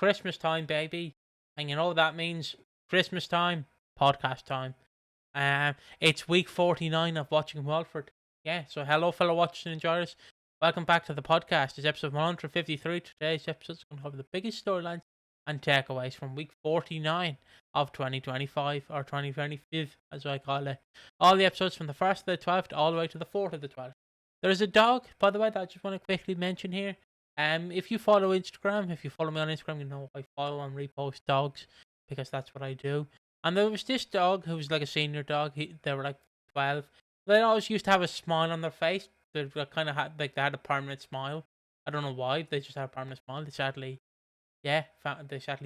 Christmas time, baby. And you know what that means? Christmas time, podcast time. It's week 49 of Watching Walford. Yeah, so hello, fellow watchers and enjoyers. Welcome back to the podcast. It's episode 153. Today's episode is going to have the biggest storylines and takeaways from week 49 of 2025, or 2025, as I call it. All the episodes from the 1st of the 12th all the way to the 4th of the 12th. There's a dog, by the way, that I just want to quickly mention here. If you follow Instagram, if you follow me on Instagram, you know I follow and repost dogs because that's what I do. And there was this dog who was like a senior dog. They were like 12. They always used to have a smile on their face. They kind of had they had a permanent smile. I don't know why. They just had a permanent smile. They sadly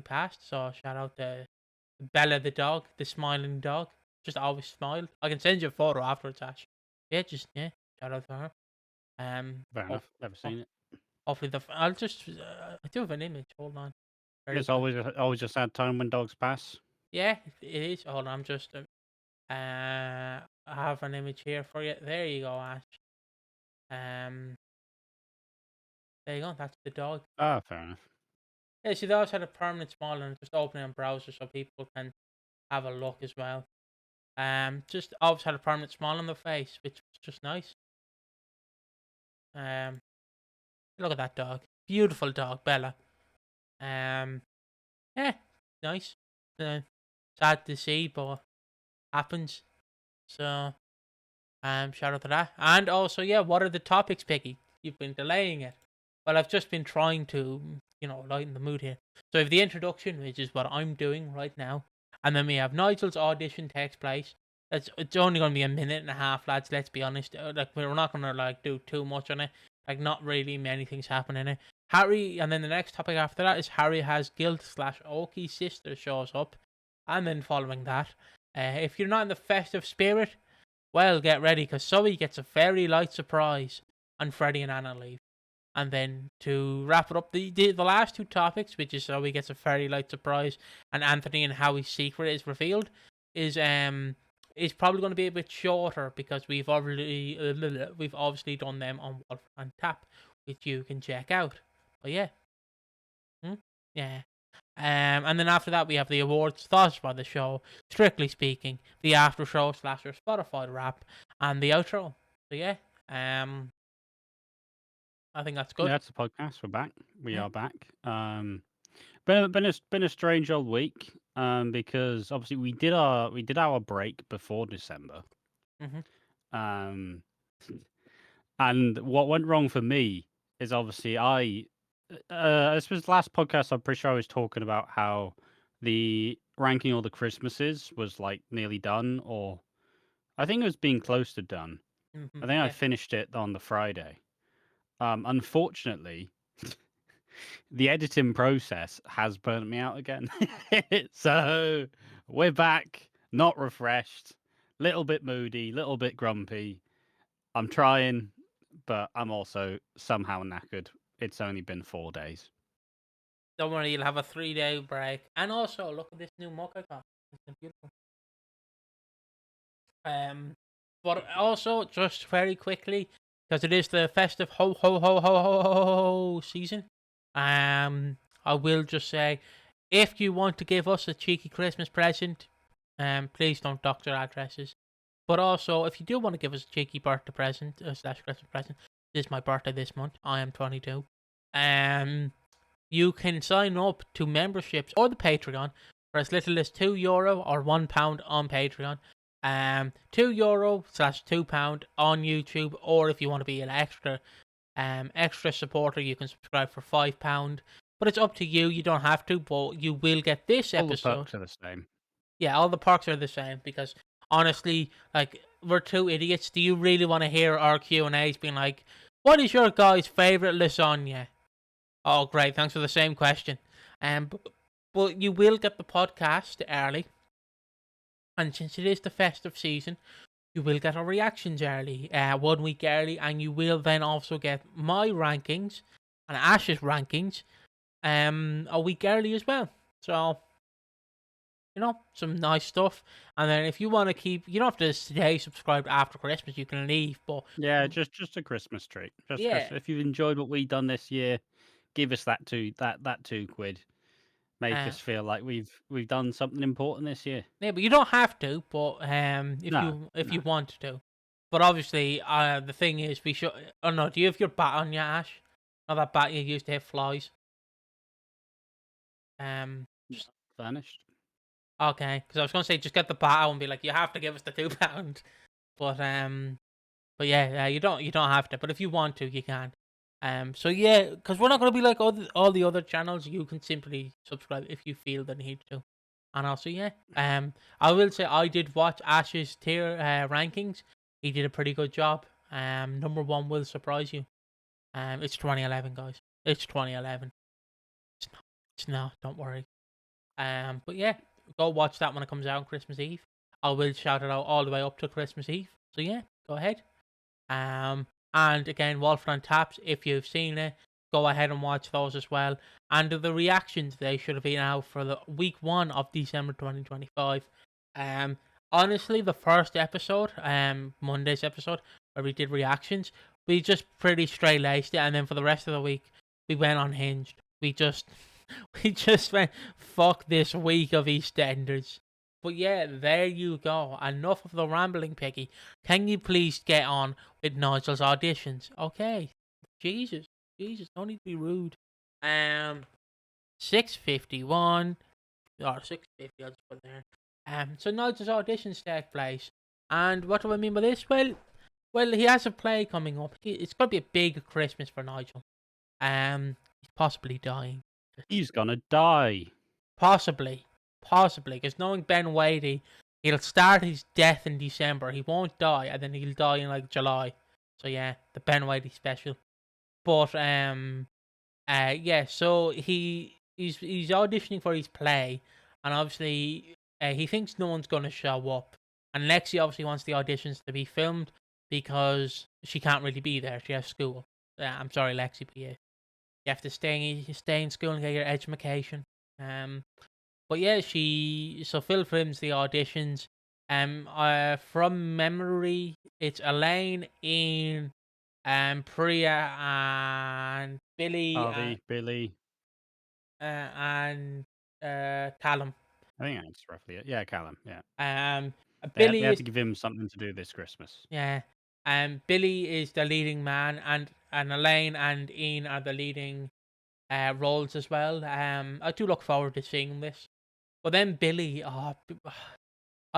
passed. So shout out to Bella the dog, the smiling dog. Just always smiled. I can send you a photo afterwards, Ash. Yeah. Shout out to her. Fair enough. Never seen it. Hopefully I'll just I do have an image. Hold on. It's always a sad time when dogs pass. Yeah, it is. Hold on. I'm just I have an image here for you. There you go, Ash. There you go. That's the dog. Ah, fair enough. Yeah, see, they always had a permanent smile and just opening on browser so people can have a look as well. Just always had a permanent smile on their face, which was just nice. Look at that dog. Beautiful dog, Bella. Yeah, nice. Sad to see, but happens. So, shout out to that. And also, yeah, what are the topics, Piggy? You've been delaying it. Well, I've just been trying to, lighten the mood here. So, we have the introduction, which is what I'm doing right now. And then we have Nigel's audition takes place. It's only going to be a minute and a half, lads, let's be honest. Like, we're not going to, do too much on it. Like, not really many things happen in it. Harry, and then the next topic after that is Harry has guilt / Okie sister shows up. And then following that, if you're not in the festive spirit, well, get ready, because Zoe gets a Fairylight surprise, and Freddie and Anna leave. And then to wrap it up, the last two topics, which is Zoe gets a Fairylight surprise, and Anthony and Howie's secret is revealed, is probably going to be a bit shorter because we've obviously done them on Wolf and Tap, which you can check out. But yeah, yeah. And then after that we have the awards, thoughts by the show, strictly speaking, the after show / your Spotify wrap, and the outro. So yeah, I think that's good. Yeah, that's the podcast. We're back. We Yeah. are back. Been a strange old week. Because obviously we did our break before December. Mhm. And what went wrong for me is obviously this was the last podcast. I'm pretty sure I was talking about how the ranking all the Christmases was like nearly done, or I think it was being close to done. I think I finished it on the Friday. Unfortunately, the editing process has burnt me out again. So we're back, not refreshed, little bit moody, little bit grumpy. I'm trying, but I'm also somehow knackered. It's only been 4 days. Don't worry, you'll have a 3-day break. And also, look at this new mug I got. It's beautiful. But also, just very quickly, because it is the festive ho season. I will just say, if you want to give us a cheeky Christmas present, please don't doctor addresses. But also, if you do want to give us a cheeky birthday present / Christmas present, this is my birthday this month. I am 22. You can sign up to memberships or the Patreon for as little as €2 or £1 on Patreon. €2 / £2 on YouTube, or if you want to be an extra supporter, you can subscribe for £5. But it's up to you. You don't have to, but you will get this episode. All the perks are the same. Yeah, all the perks are the same because honestly, like, we're two idiots. Do you really want to hear our Q&As being like, what is your guy's favourite lasagna? Oh, great. Thanks for the same question. But you will get the podcast early. And since it is the festive season, you will get our reactions early, 1 week early, and you will then also get my rankings and Ash's rankings a week early as well. So, some nice stuff. And then if you want to keep, you don't have to stay subscribed after Christmas, you can leave. But yeah, just a Christmas treat. Yeah. If you've enjoyed what we've done this year, give us that £2. make us feel like we've done something important this year. Yeah, but you don't have to. But No, if no. you want to, but obviously, the thing is, we should. Oh no, do you have your bat on your Ash? Not that bat you used to hit flies. No, Just vanished. okay, because I was gonna say just get the bat out and be like, you have to give us the £2, but yeah, you don't have to. But if you want to, you can. So yeah, because we're not gonna be like all the other channels. You can simply subscribe if you feel the need to. And also, yeah, I will say I did watch Ash's tier rankings. He did a pretty good job. Number one will surprise you. It's 2011, guys. It's 2011. It's not. It's not. Don't worry. But yeah, go watch that when it comes out on Christmas Eve. I will shout it out all the way up to Christmas Eve. So yeah, go ahead. And again, Walford on Taps. If you've seen it, go ahead and watch those as well. And the reactions they should have been out for the week 1 of December 2025. Honestly, the first episode, Monday's episode, where we did reactions, we just pretty straight laced it, and then for the rest of the week, we went unhinged. We just we just went fuck this week of EastEnders. But yeah, there you go. Enough of the rambling, Piggy. Can you please get on with Nigel's auditions? Okay. Jesus. Jesus, don't need to be rude. 6:51 or 6:50, I'll just put it there. So Nigel's auditions take place. And what do I mean by this? Well, he has a play coming up. It's gonna be a big Christmas for Nigel. He's possibly dying. He's gonna die. Possibly, because knowing Ben Wadey, he'll start his death in December. He won't die, and then he'll die in like July. So yeah, the Ben Wadey special. But yeah. So he's auditioning for his play, and obviously he thinks no one's gonna show up. And Lexi obviously wants the auditions to be filmed because she can't really be there. She has school. I'm sorry, Lexi, but you have to stay in school and get your education. But yeah, so Phil films the auditions. From memory, it's Elaine, Ian, Priya, and Billy, Harvey, Billy. and Callum. I think that's roughly it. Yeah, Callum. Yeah. Um, They Billy had is to give him something to do this Christmas. yeah. Billy is the leading man, and Elaine and Ian are the leading roles as well. I do look forward to seeing this. But then Billy, I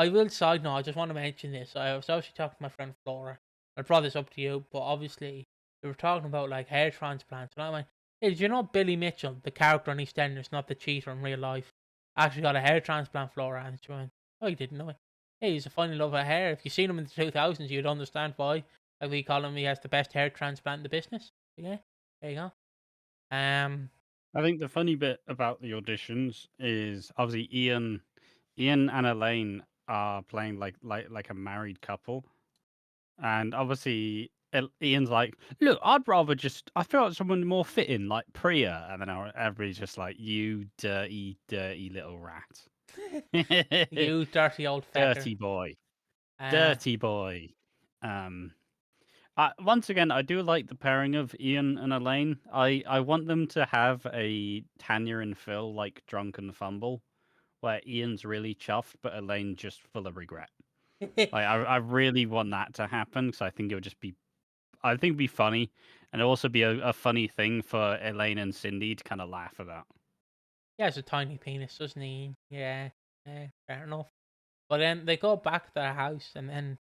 will side note, I just want to mention this. I was obviously talking to my friend Flora. I brought this up to you, but obviously we were talking about like hair transplants. And I went, hey, did you know Billy Mitchell, the character on EastEnders, not the cheater in real life, actually got a hair transplant, Flora? And she went, oh, you didn't know it. Hey, he's a funny love of hair. If you seen him in the 2000s, you'd understand why. Like we call him, he has the best hair transplant in the business. Yeah, there you go. I think the funny bit about the auditions is obviously Ian and Elaine are playing like a married couple, and obviously Ian's like, look, I feel like someone more fitting, like Priya, and then everybody's just like, you dirty, dirty little rat, You dirty old fecker. dirty boy, Uh, dirty boy. Um, once again, I do like the pairing of Ian and Elaine. I want them to have a Tanya and Phil like drunken fumble, where Ian's really chuffed, but Elaine just full of regret. Like I really want that to happen because I think it would just be, I think it'd be funny, and it'd also be a funny thing for Elaine and Cindy to kind of laugh about. he has a tiny penis, doesn't he? Yeah, fair enough. But then they go back to their house, and then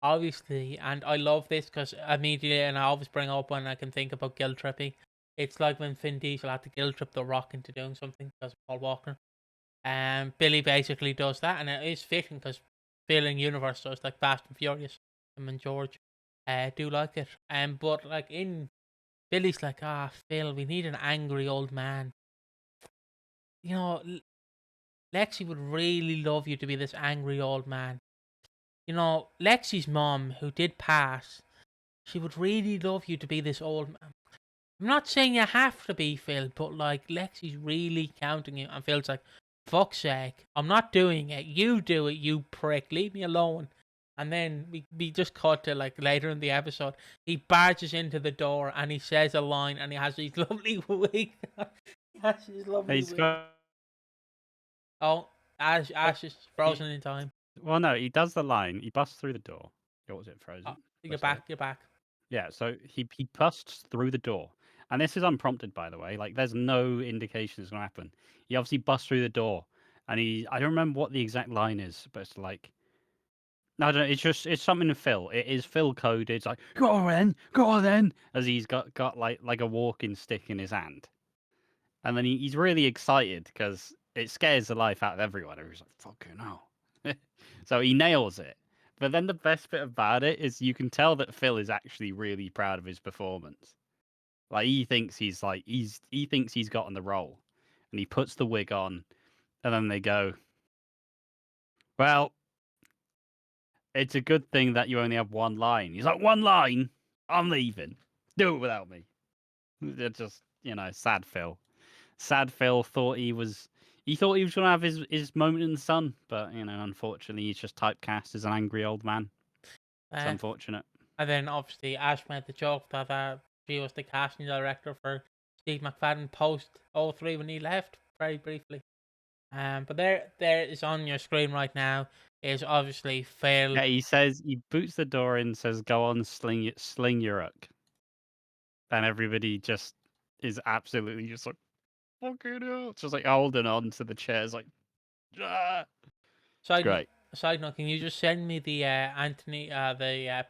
obviously, and I love this because immediately, and I always bring up when I can think about guilt tripping. It's like when Vin Diesel had to guilt trip The Rock into doing something because of Paul Walker. Billy basically does that, and it is fitting because Phil in Universe does like Fast and Furious. Him and George do like it. But like in Billy's like, Phil, we need an angry old man. You know, Lexi would really love you to be this angry old man. You know, Lexi's mom, who did pass, she would really love you to be this old man. I'm not saying you have to be, Phil, but like Lexi's really counting you, and Phil's like, fuck's sake, I'm not doing it. You do it, you prick. Leave me alone. And then we just cut to like later in the episode. He barges into the door and he says a line, and he has his lovely wig. He has his lovely He's wig. got Oh, Ash is frozen in time. Well, no, he does the line. He busts through the door. What was it, Oh, frozen? you're back. You're back. Yeah, so he busts through the door. And this is unprompted, by the way. Like, there's no indication it's going to happen. He obviously busts through the door. And I don't remember what the exact line is, but it's like, no, I don't know. It's something to Phil. It is Phil coded. It's like, go on then, as he's got like a walking stick in his hand. And then he's really excited because it scares the life out of everyone. He's like, fucking hell. So he nails it. But then the best bit about it is you can tell that Phil is actually really proud of his performance. Like he thinks he thinks he's gotten the role. And he puts the wig on and then they go, well, it's a good thing that you only have one line. He's like, one line? I'm leaving. Do it without me. It's just, sad Phil. Sad Phil thought he thought he was going to have his moment in the sun, but unfortunately, he's just typecast as an angry old man. It's unfortunate. And then obviously Ash made the joke that she was the casting director for Steve McFadden post 03 when he left, very briefly. But there is on your screen right now is obviously Phil. Yeah, he boots the door in, says, "Go on, sling your hook," and everybody just is absolutely just like, fucking hell, just like holding on to the chairs, like, ah. Great. Side note, can you just send me the Anthony the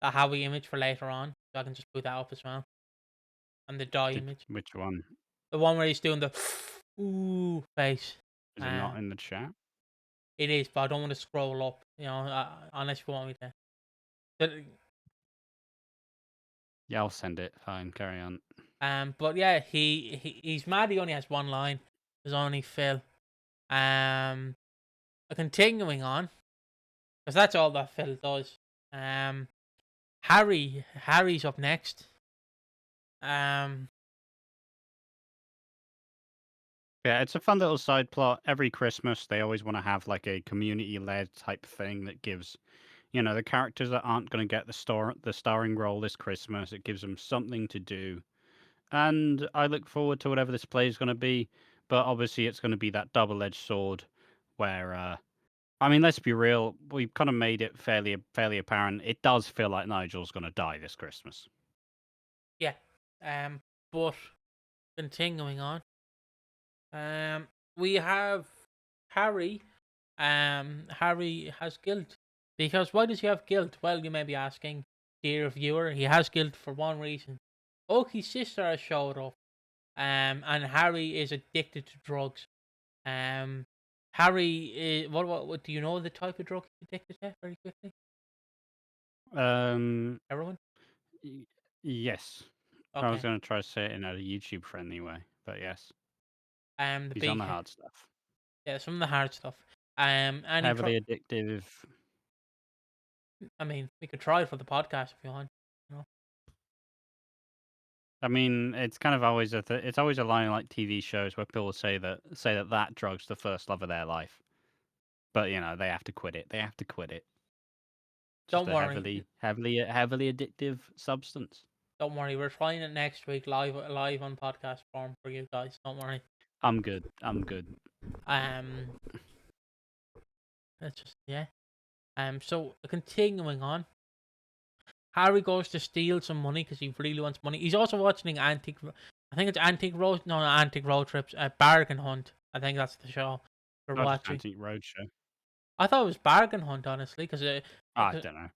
Howie image for later on, so I can just put that up as well, and the die image, Which one? the one where he's doing the ooh face. Is it not in the chat? It is, but I don't want to scroll up, unless you want me to. But, yeah, I'll send it. Fine, carry on. But yeah, he's mad. He only has one line. There's only Phil. Continuing on, because that's all that Phil does. Harry's up next. Yeah, it's a fun little side plot. Every Christmas, they always want to have like a community-led type thing that gives, the characters that aren't going to get the starring role this Christmas. It gives them something to do, and I look forward to whatever this play is going to be. But obviously, it's going to be that double-edged sword, where I mean, let's be real. We've kind of made it fairly apparent. It does feel like Nigel's going to die this Christmas. Yeah. But continuing on. We have Harry. Harry has guilt. Because why does he have guilt? Well, you may be asking, dear viewer. He has guilt for one reason. Okie's sister has showed up. And Harry is addicted to drugs. Harry is what do you know the type of drug he's addicted to very quickly? Heroin? Yes. Okay. I was going to try to say it in a YouTube friendly way, but yes. He's on the hard stuff. Yeah, some of the hard stuff. And heavily addictive. I mean, we could try it for the podcast if you want. I mean, it's kind of always it's always a line like TV shows where people say that drug's the first love of their life, but they have to quit it. They have to quit it. Just Don't worry. heavily addictive substance. Don't worry, we're trying it next week live on podcast form for you guys. Don't worry. I'm good. That's just so continuing on. Harry goes to steal some money because he really wants money. He's also watching I think it's Antique Road Trips, Bargain Hunt. I think that's the show we're watching. Antique Road Show. I thought it was Bargain Hunt, honestly, because I don't know.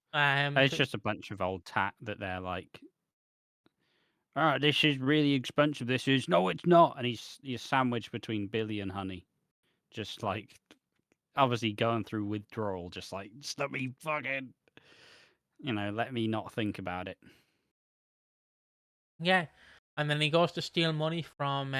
It's just a bunch of old tat that they're like, "Oh, this is really expensive. This is no, it's not." And he's sandwiched between Billy and Honey, just like obviously going through withdrawal, just like just let me fucking, let me not think about it. Yeah, and then he goes to steal money from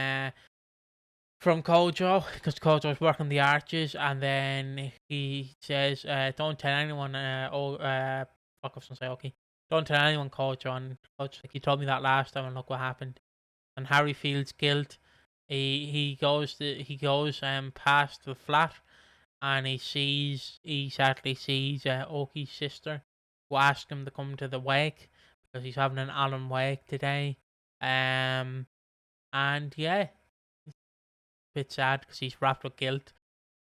Kojo because Kojo's working the arches, and then he says, "Don't tell anyone." Fuck, I was gonna say, okay, don't tell anyone, Kojo. And Kojo's like, "You told me that last time, and look what happened." And Harry feels guilt. He goes past the flat, and he sadly sees Okie's sister, who asked him to come to the wake because he's having an Allen wake today. And yeah, bit sad because he's wrapped with guilt.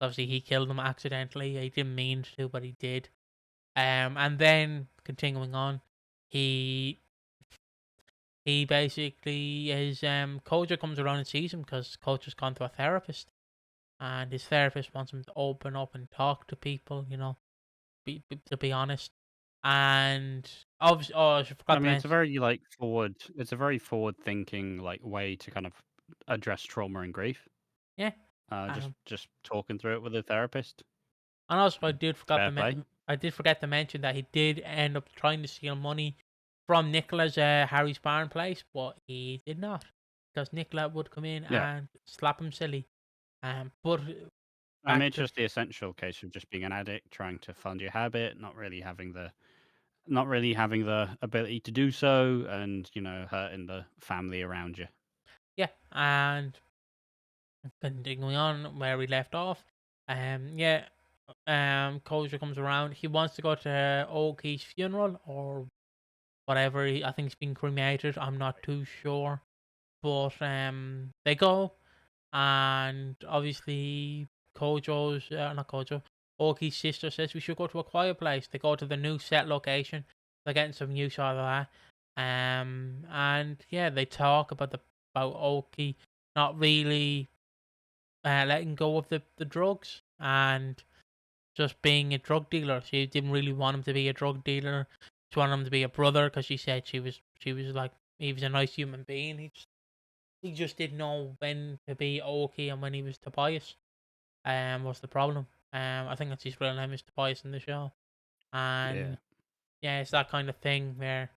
Obviously, he killed him accidentally. He didn't mean to, but he did. And then continuing on, he basically Kojo comes around and sees him because Kojo's gone to a therapist, and his therapist wants him to open up and talk to people. To be honest. And obviously, oh, I I forgot to mean, it's a mention. very like forward. It's a very forward-thinking like way to kind of address trauma and grief. Yeah. Just talking through it with a therapist. And also, Fair play. I did forget to mention that he did end up trying to steal money from Nicola's Harry's barn place, but he did not, because Nicola would come in Yeah. and slap him silly. But I mean, back it's to just the essential case of just being an addict, trying to fund your habit, not really having the ability to do so, and hurting the family around you. yeah, and continuing on where we left off. Yeah, Kojo comes around. He wants to go to Okie's funeral or whatever. I think he's been cremated. I'm not too sure, but they go. And obviously, not Kojo, Okie's sister says we should go to a quiet place. They go to the new set location. They're getting some use out of that. And yeah, they talk about Okie not really letting go of the drugs and just being a drug dealer. She didn't really want him to be a drug dealer. She wanted him to be a brother because she said she was like he was a nice human being. He just didn't know when to be okay and when he was Tobias. Was the problem. I think that's his real name is Tobias in the show. Yeah. And yeah, it's that kind of thing where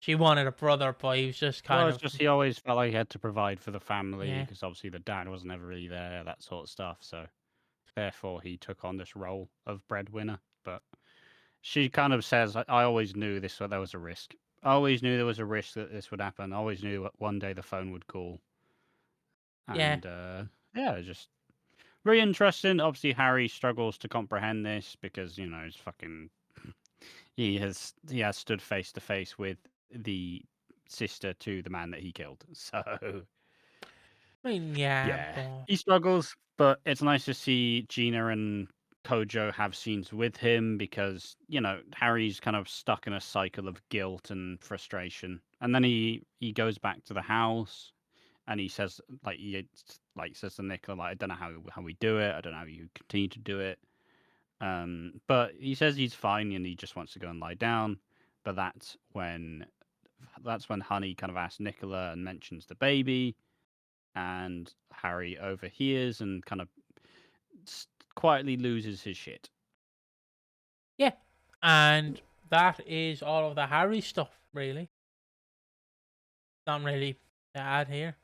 she wanted a brother, but he was just Well, kind it's of just he always felt like he had to provide for the family yeah, because obviously the dad wasn't ever really there, that sort of stuff. So therefore, he took on this role of breadwinner. But she kind of says, "I always knew this. There was a risk. I always knew there was a risk that this would happen. I always knew that one day the phone would call." yeah, And yeah, just very interesting. Obviously, Harry struggles to comprehend this because it's fucking. He has stood face to face with the sister to the man that he killed. So I mean yeah, yeah, but he struggles, but it's nice to see Gina and Kojo have scenes with him because Harry's kind of stuck in a cycle of guilt and frustration, and then he goes back to the house and he says says to Nicola, like, I don't know how we do it. I don't know how you continue to do it. But he says he's fine and he just wants to go and lie down. But that's when Honey kind of asks Nicola and mentions the baby, and Harry overhears and kind of quietly loses his shit. yeah. And that is all of the Harry stuff, really. Not really to add here.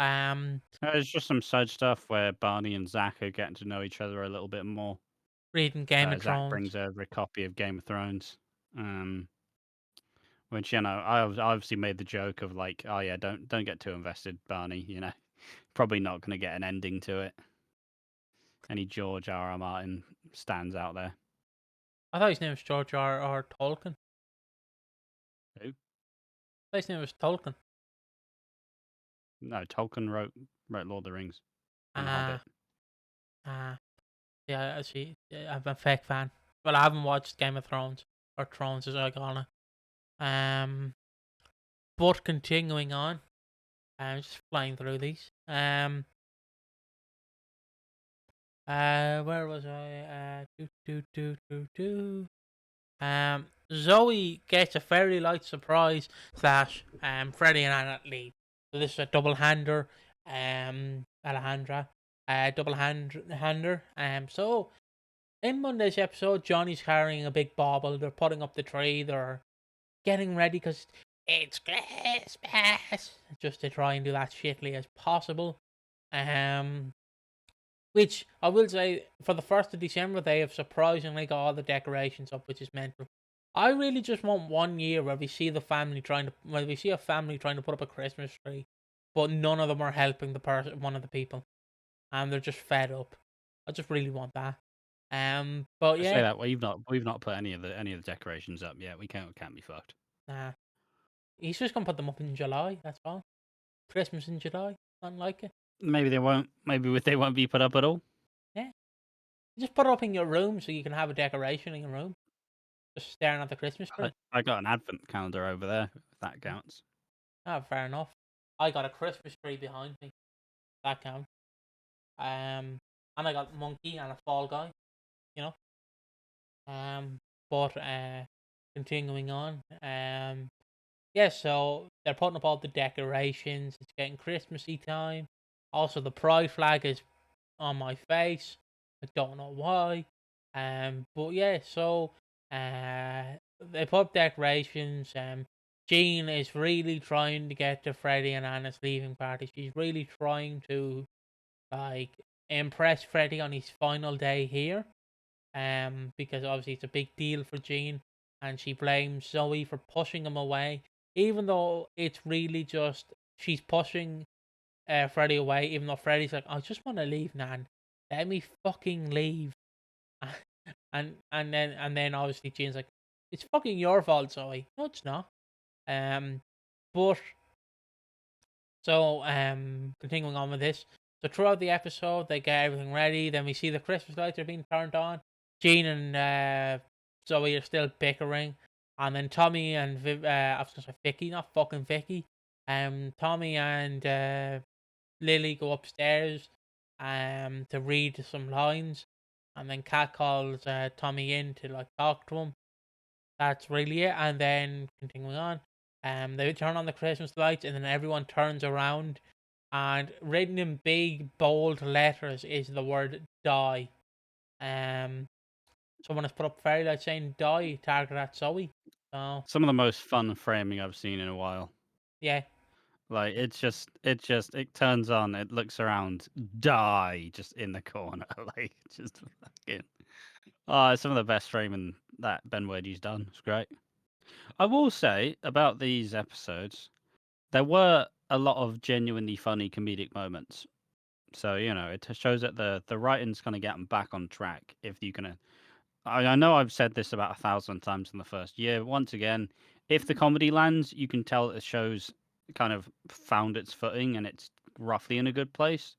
Um, There's just some side stuff where Barney and Zach are getting to know each other a little bit more. Reading Game of Zach Thrones. brings over a copy of Game of Thrones. Which I obviously made the joke of like, oh yeah, don't get too invested, Barney. Probably not going to get an ending to it. Any George R. R. Martin stands out there. I thought his name was George R. Tolkien. Who? I thought his name was Tolkien. No, Tolkien wrote Lord of the Rings and The Ah, Hobbit. yeah, I see. Yeah, I'm a fake fan. Well, I haven't watched Game of Thrones or Thrones as I call it. Um, but continuing on, I'm just flying through these. Where was I? Zoe gets a Fairylight surprise slash Freddie and Anna leave. So this is a double hander. Alejandra, hander. So in Monday's episode, Johnny's carrying a big bauble. They're putting up the tree. They're getting ready because it's Christmas. Just to try and do that shittily as possible. Um, which I will say, for the 1st of December, they have surprisingly got all the decorations up, which is mental. I really just want one year where we see we see a family trying to put up a Christmas tree, but none of them are helping one of the people, and they're just fed up. I just really want that. But I say yeah, that we've not put any of the decorations up yet. We can't be fucked. nah, he's just gonna put them up in July. That's all. Christmas in July, nothing like it. Maybe they won't. Maybe they won't be put up at all. Yeah, Just put it up in your room so you can have a decoration in your room. Just staring at the Christmas tree. I got an advent calendar over there, if that counts. Oh, fair enough. I got a Christmas tree behind me. That counts. And I got monkey and a fall guy. You know. But continuing on. Yeah. So they're putting up all the decorations. It's getting Christmassy time. Also, the pride flag is on my face. I don't know why. But yeah, so they put up decorations. Jean is really trying to get to Freddie and Anna's leaving party. She's really trying to like impress Freddie on his final day here. Because obviously it's a big deal for Jean, and she blames Zoe for pushing him away, even though it's really just she's pushing Freddie away, even though Freddie's like, I just want to leave, Nan. Let me fucking leave. and then obviously Jean's like, it's fucking your fault, Zoe. No, it's not. But continuing on with this. So throughout the episode, they get everything ready. Then we see the Christmas lights are being turned on. Jean and Zoe are still bickering, and then Tommy and I was gonna say Vicky, not fucking Vicky. Tommy and Lily go upstairs to read some lines, and then Kat calls Tommy in to like talk to him. That's really it. And then continuing on, they turn on the Christmas lights, and then everyone turns around, and written in big bold letters is the word "die." Someone has put up Fairylight saying "die," target at Zoe. So Some of the most fun framing I've seen in a while. yeah, Like it turns on, it looks around, die just in the corner, like just fucking. Oh, it's some of the best framing that Ben Wadey's done. It's great. I will say about these episodes, there were a lot of genuinely funny comedic moments. So it shows that the writing's kind of getting back on track. If you can, I know I've said this about 1,000 times in the first year. Once again, if the comedy lands, you can tell that the show's kind of found its footing and it's roughly in a good place.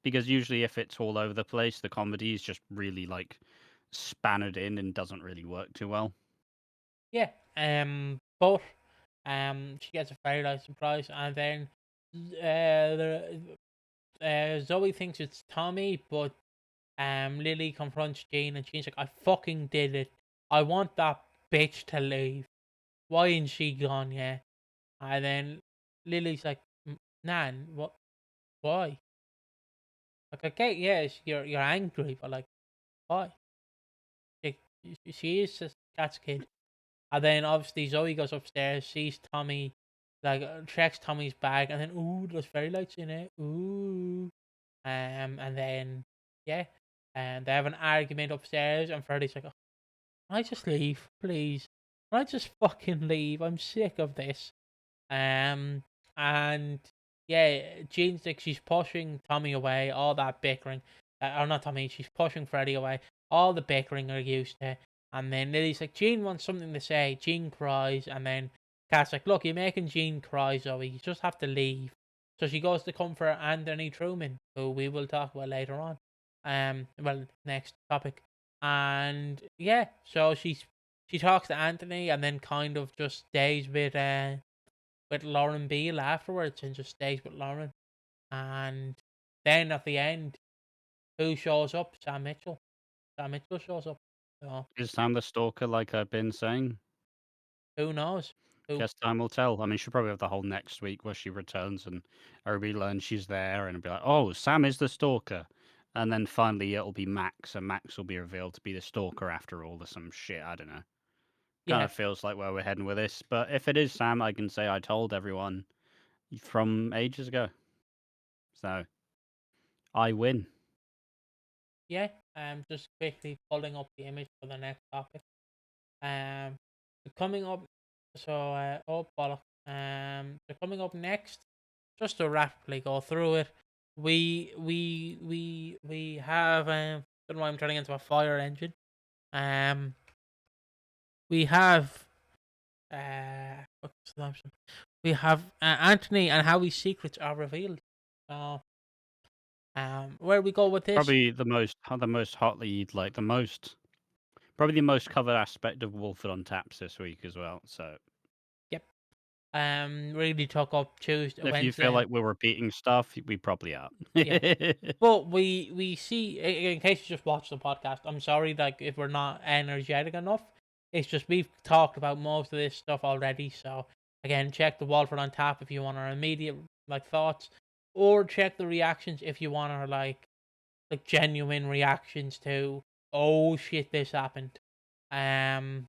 Because usually, if it's all over the place, the comedy is just really like spanned in and doesn't really work too well. yeah. But she gets a Fairylight surprise, and then Zoe thinks it's Tommy, but Lily confronts Jean, and she's like, I fucking did it. I want that bitch to leave. Why ain't she gone yet? And then Lily's like, Nan, what? Why? Like, okay, yes, you're angry, but like, why? Like, she is just Cat's kid. And then obviously Zoe goes upstairs, sees Tommy, like checks Tommy's bag, and then ooh, there's fairy lights in it. Ooh. And then yeah, and they have an argument upstairs, and Freddie's like, oh, can I just leave, please? Can I just fucking leave? I'm sick of this. Um, and yeah, Jean's like she's pushing Tommy away, all that bickering. Or not Tommy, she's pushing Freddie away. All the bickering are used to. And then Lily's like, Jean wants something to say. Jean cries, and then Kat's like, look, you're making Jean cry, Zoe. You just have to leave. So she goes to comfort Anthony Truman, who we will talk about later on. Well, next topic. And yeah, so she talks to Anthony, and then kind of just stays with Lauren Beale afterwards, and just stays with Lauren. And then at the end, who shows up? Sam Mitchell. Sam Mitchell shows up. So Is Sam the stalker, like I've been saying? who knows? Who? Guess time will tell. I mean, she'll probably have the whole next week where she returns and everybody learns she's there and it'll be like, oh, Sam is the stalker. And then finally it'll be Max, and Max will be revealed to be the stalker after all, or some shit. I don't know. Kind Yeah, of feels like where we're heading with this. But if it is Sam, I can say I told everyone from ages ago. So I win. yeah. Just quickly pulling up the image for the next topic. Um, coming up. So oh bollock. So coming up next, just to rapidly go through it, we have don't know why I'm turning into a fire engine. Um, we have what's the option? We have Anthony and Howie's secrets are revealed. So Where we go with this? Probably the most hotly, like probably the most covered aspect of Walford on Taps this week as well. So Yep. Really took up Tuesday, if you feel Wednesday. like we're repeating stuff, we probably are. Yeah. But we see, in case you just watched the podcast, I'm sorry, like, if we're not energetic enough. It's just we've talked about most of this stuff already. So again, check the Walford on Tap if you want our immediate like thoughts, or check the reactions if you want our like genuine reactions to, oh shit, this happened. Um,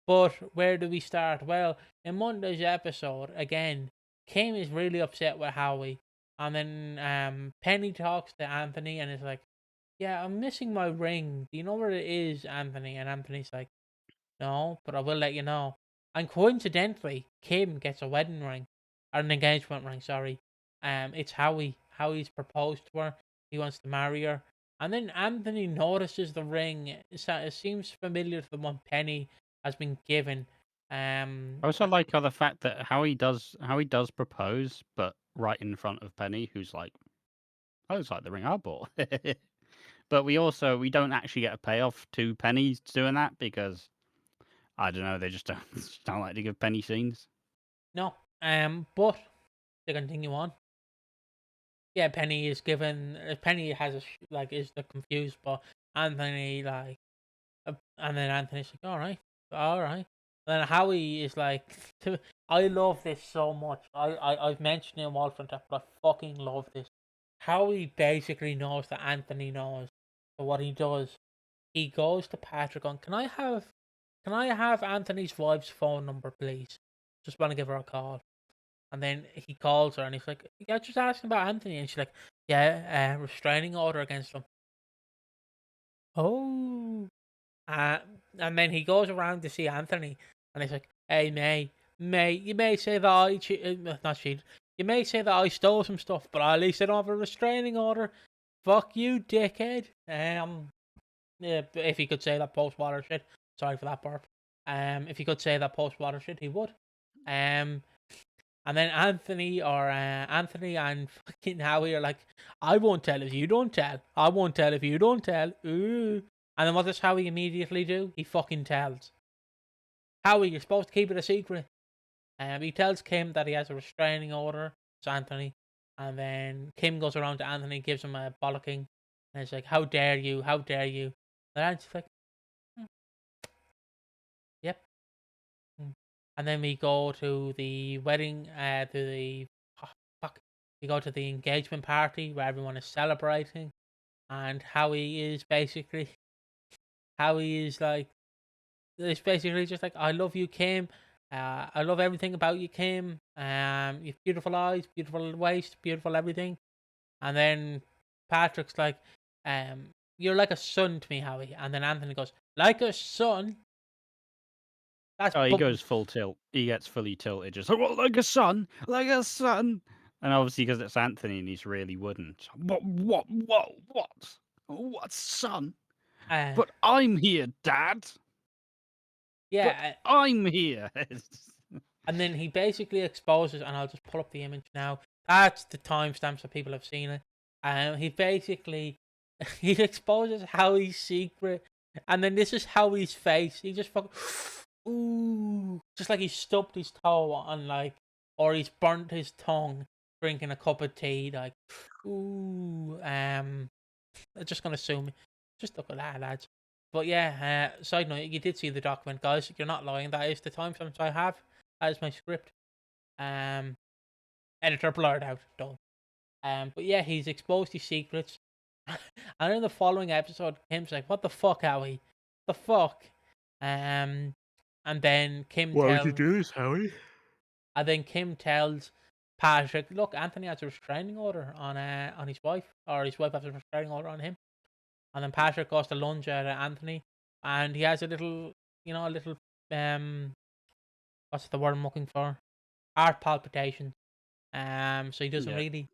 but where do we start? Well, in Monday's episode, again, Kim is really upset with Howie. And then Penny talks to Anthony and is like, yeah, I'm missing my ring. Do you know where it is, Anthony? And Anthony's like, no, but I will let you know. And coincidentally, Kim gets a wedding ring. Or an engagement ring, sorry. It's Howie. Howie's proposed to her. He wants to marry her. And then Anthony notices the ring. It seems familiar to the one Penny has been given. I also like the fact that how he does propose, but right in front of Penny, who's like, "Oh, it's like the ring I bought." But we don't actually get a payoff to Penny doing that because I don't know, they just don't just don't like to give Penny scenes. No. But to continue on. Yeah, Penny is given. Penny has is the confused, but Anthony and then Anthony's like, all right. And then Howie is like, I love this so much. I've mentioned it in Walford, but I fucking love this. Howie basically knows that Anthony knows. So what he does, he goes to Patrick on, can I have Anthony's wife's phone number, please? Just want to give her a call. And then he calls her and he's like, yeah, just asking about Anthony. And she's like, yeah, restraining order against him. Oh. Uh, and then he goes around to see Anthony, and he's like, "Hey, May, you may say that not cheated. You may say that I stole some stuff, but at least I don't have a restraining order. Fuck you, dickhead." Yeah, but if he could say that post water shit, sorry for that burp. If he could say that post water shit, he would. Um, and then Anthony and fucking Howie are like, I won't tell if you don't tell. I won't tell if you don't tell. Ooh. And then what does Howie immediately do? He fucking tells. Howie, you're supposed to keep it a secret. He tells Kim that he has a restraining order. It's Anthony. And then Kim goes around to Anthony, gives him a bollocking. And it's like, how dare you? How dare you? And Anthony's like, "Hmm, yep." And then we go to the wedding, oh, fuck. We go to the engagement party where everyone is celebrating. And Howie is like, it's basically just like, I love you, Kim. I love everything about you, Kim. You've beautiful eyes, beautiful waist, beautiful everything. And then Patrick's like, you're like a son to me, Howie. And then Anthony goes, like a son? That's Oh, he goes full tilt. He gets fully tilted, just like, "What, like a son? Like a son?" And obviously, because it's Anthony and he's really wouldn't. What, son? uh, But I'm here, Dad. But yeah. I'm here. And then he basically exposes, and I'll just pull up the image now. That's the timestamp so people have seen it. He basically he exposes Howie's secret, and then this is Howie's face. He just fucking ooh, just like he stubbed his toe on or he's burnt his tongue drinking a cup of tea. Like ooh, I'm just gonna zoom. Just look at that, lads. But yeah, side note, you did see the document, guys. You're not lying. That is the timestamps I have as my script. Um, editor blurred out. Done. But yeah, he's exposed his secrets. And in the following episode, Kim's like, "What the fuck, Howie? The fuck?" And then Kim Why would you tells, do this, Howie? Patrick, "Look, Anthony has a restraining order on his wife, or his wife has a restraining order on him." And then Patrick goes to lunge at Anthony, and he has a little, what's the word I'm looking for? Heart palpitation. So he doesn't Yeah. really.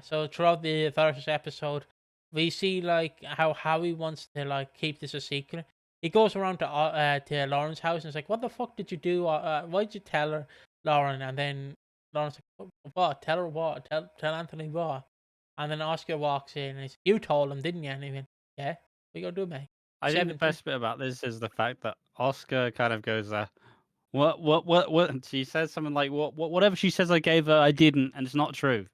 So throughout the first episode, we see like how Howie wants to like keep this a secret. He goes around to Lauren's house and is like, "What the fuck did you do? Why did you tell her, Lauren?" And then Lauren's like, "What? Tell her what? Tell Anthony what?" And then Oscar walks in and he's, you told him, didn't you? And he went, yeah, we go do, mate. I think the 17. best bit about this is the fact that Oscar kind of goes, what? And she says something like, whatever she says I gave her, I didn't, and it's not true.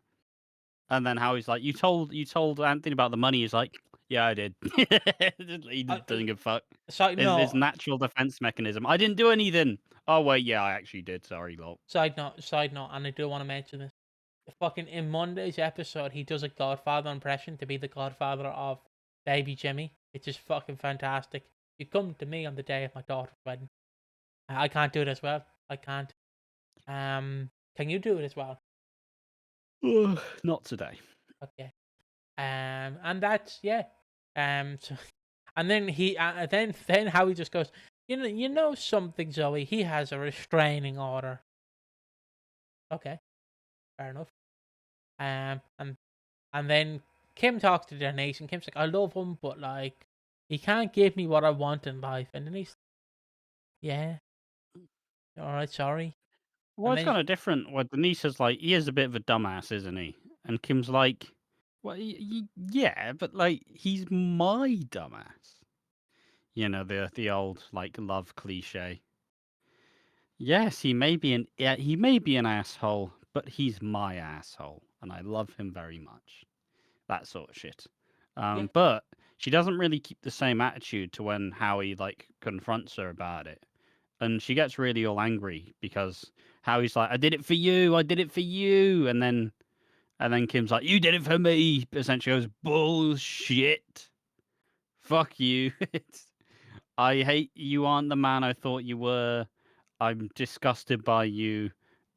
And then Howie's like, you told Anthony about the money. He's like, yeah, I did. He doesn't give a fuck. Side His note, natural defense mechanism. I didn't do anything. Oh wait, yeah, I actually did. Sorry, lol. side note, and I do want to mention this. Fucking in Monday's episode, he does a Godfather impression to be the Godfather of baby Jimmy. It's just fucking fantastic. You come to me on the day of my daughter's wedding. I can't do it as well. I can't. Can you do it as well? Not today. Okay. And that's yeah. So, and then then Howie just goes, you know something, Zoe. He has a restraining order. Okay, fair enough. And then Kim talks to their niece, and Kim's like, I love him, but like, he can't give me what I want in life. And then he's, yeah, all right, sorry. Well, And it's then kind of different. Where Denise is like, he is a bit of a dumbass, isn't he? And Kim's like, well, yeah, but like, he's my dumbass. You know, the old like love cliche. Yes, he may be an asshole, but he's my asshole, and I love him very much. That sort of shit. yeah, But she doesn't really keep the same attitude to when Howie like confronts her about it, and she gets really all angry because Howie's like, "I did it for you, I did it for you," and then Kim's like, "You did it for me." Essentially, goes bullshit. Fuck you. I hate you. Aren't the man I thought you were. I'm disgusted by you.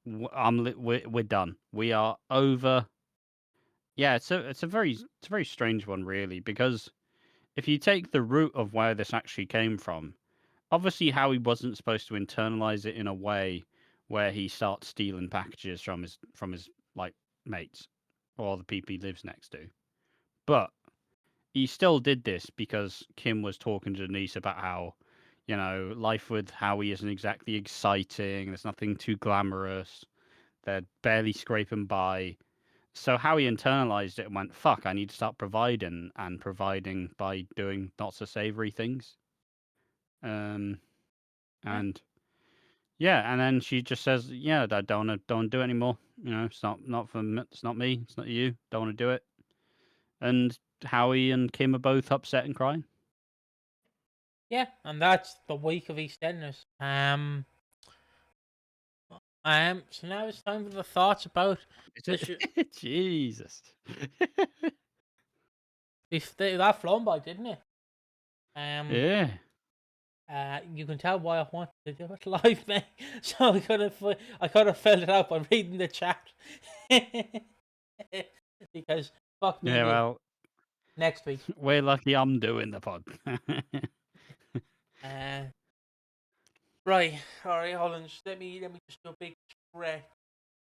We're done. We are over. Yeah, it's a very strange one, really, because if you take the root of where this actually came from, obviously Howie wasn't supposed to internalize it in a way where he starts stealing packages from his like mates or the people he lives next to. But he still did this because Kim was talking to Denise about how, life with Howie isn't exactly exciting. There's nothing too glamorous. They're barely scraping by. So Howie internalized it and went, fuck, I need to start providing and providing by doing not so savory things. Um, yeah, and yeah, and then she just says, yeah, I don't do it anymore. It's not for it's not me, it's not you. Don't want to do it. And Howie and Kim are both upset and crying. yeah. And that's the week of EastEnders. So now it's time for the thoughts about Is the show. it? Jesus. That flown by, didn't it? Um, Yeah. You can tell why I wanted to do it live, mate. So I could have filled it out by reading the chat. Because fuck me, Yeah, well, next week. we're lucky I'm doing the pod. Uh, right, all right, hold on. Let me just do a big stretch.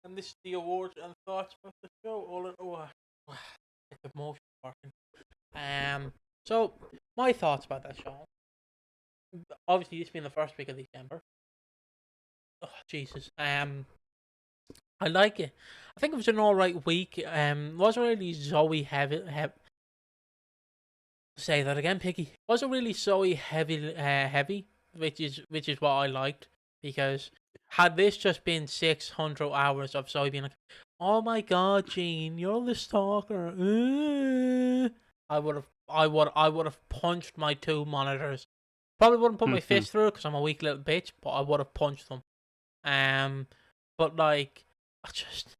And this is the awards and thoughts about the show. The motion working. So my thoughts about that show. Obviously, this being the first week of December. Oh Jesus. I like it. I think it was an alright week. Wasn't really Zoe heavy. Say that again, Piggy. Wasn't really Zoe heavy, which is what I liked, because had this just been 600 hours of Zoe being like, "Oh my God, Jean, you're the stalker," I would have punched my two monitors. Probably wouldn't put my fist through it because I'm a weak little bitch, but I would have punched them. But like, I just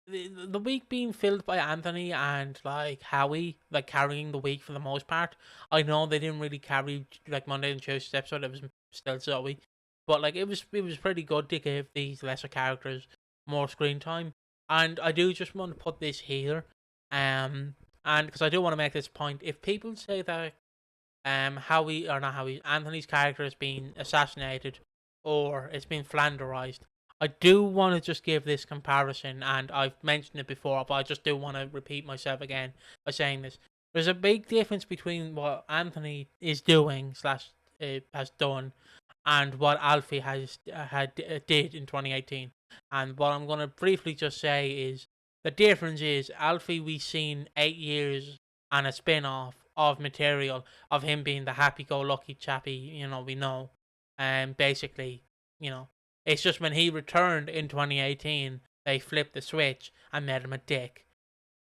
the week being filled by Anthony and like Howie, like carrying the week for the most part. I know they didn't really carry like Monday and Tuesday's episode. It was still Zoe, but like it was pretty good to give these lesser characters more screen time. And I do just want to put this here, and because I do want to make this point, if people say that Howie or not Howie, Anthony's character has been assassinated or it's been flanderized, I do want to just give this comparison, and I've mentioned it before, but I just do want to repeat myself again by saying this. There's a big difference between what Anthony is doing slash has done, and what Alfie did in 2018. And what I'm going to briefly just say is The difference is Alfie we seen 8 years and a spin off of material of him being the happy go lucky chappy, we know. And basically, you know, it's just when he returned in 2018, they flipped the switch and made him a dick.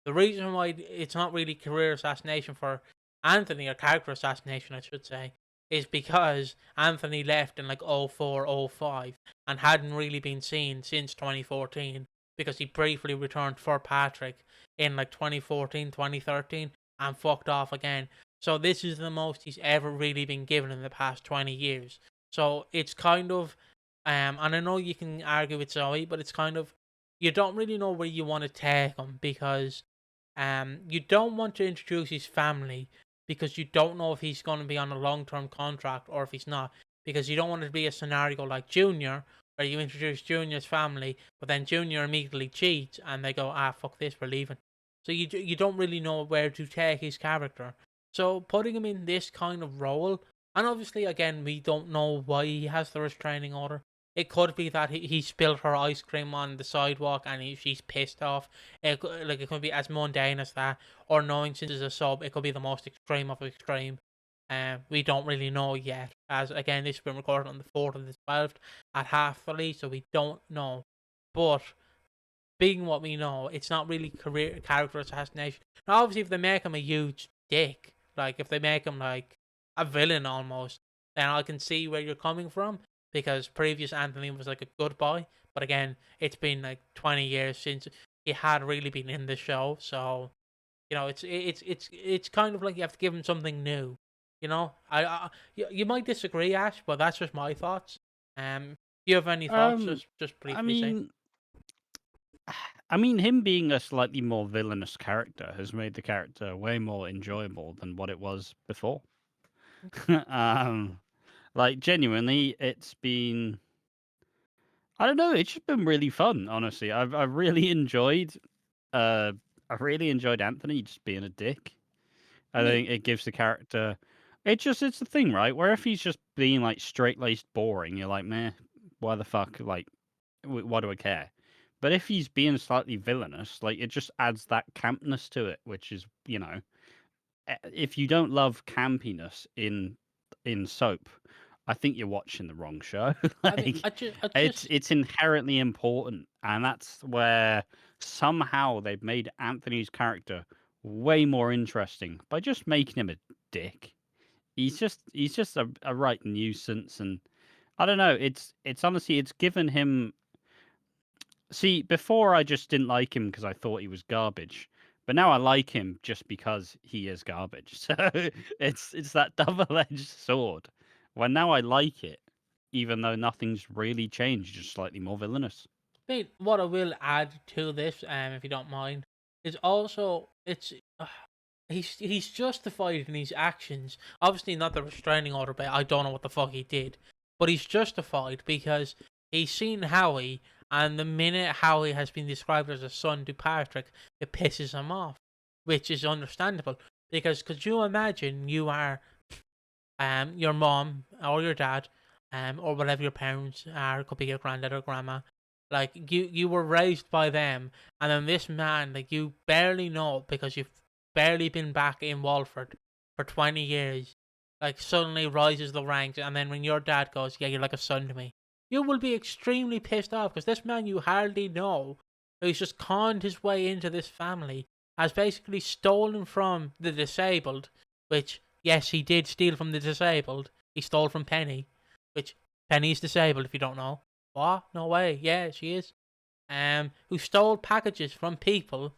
The reason why it's not really career assassination for Anthony, or character assassination, I should say, is because Anthony left in like 04, 05 and hadn't really been seen since 2014 because he briefly returned for Patrick in like 2014, 2013 and fucked off again. So this is the most he's ever really been given in the past 20 years. So it's kind of, and I know you can argue with Zoe, but it's kind of, you don't really know where you want to take him because you don't want to introduce his family because you don't know if he's going to be on a long-term contract or if he's not. Because you don't want it to be a scenario like Junior, where you introduce Junior's family, but then Junior immediately cheats and they go, fuck this, we're leaving. So you don't really know where to take his character. So putting him in this kind of role, and obviously again we don't know why he has the restraining order. It could be that he spilled her ice cream on the sidewalk and she's pissed off. It could be as mundane as that, or knowing since it's a sub, it could be the most extreme of extreme. We don't really know yet. As again, this has been recorded on the 4th of the 12th at 3:30, so we don't know. But being what we know, it's not really career character assassination. Now, obviously, if they make him a huge dick, like if they make him like a villain almost, then I can see where you're coming from because previous Anthony was like a good boy. But again, it's been like 20 years since he had really been in the show, so it's kind of like you have to give him something new. You might disagree, Ash, but that's just my thoughts. Do you have any thoughts? Just I briefly say. mean, I mean, him being a slightly more villainous character has made the character way more enjoyable than what it was before. um, like genuinely, it's been, I don't know, it's just been really fun. Honestly, I've really enjoyed uh I really enjoyed Anthony just being a dick. I Yeah, think it gives the character. It's the thing, right? Where if he's just being like straight laced boring, you're like, meh, why the fuck? Like, why do I care? But if he's being slightly villainous, like it just adds that campness to it, which is, if you don't love campiness in soap, I think you're watching the wrong show. I mean, Like, I it's just, it's inherently important, and that's where somehow they've made Anthony's character way more interesting by just making him a dick. He's just a right nuisance, and I don't know. It's honestly it's given him. See, before I just didn't like him because I thought he was garbage, but now I like him just because he is garbage. So it's that double-edged sword. When now I like it, even though nothing's really changed, just slightly more villainous. Wait, what I will add to this, if you don't mind, is also he's justified in his actions. Obviously, not the restraining order, but I don't know what the fuck he did. But he's justified because he's seen Howie, and the minute Howie has been described as a son to Patrick, it pisses him off, which is understandable. Because could you imagine you are your mom or your dad, or whatever your parents are, it could be your granddad or grandma. Like you were raised by them, and then this man, like you barely know because you've barely been back in Walford for 20 years, like suddenly rises the ranks, and then when your dad goes, "Yeah, you're like a son to me," you will be extremely pissed off because this man you hardly know, who's just conned his way into this family, has basically stolen from the disabled, which yes, he did steal from the disabled. He stole from Penny, which Penny's disabled if you don't know. What? No way. Yeah, she is. Who stole packages from people.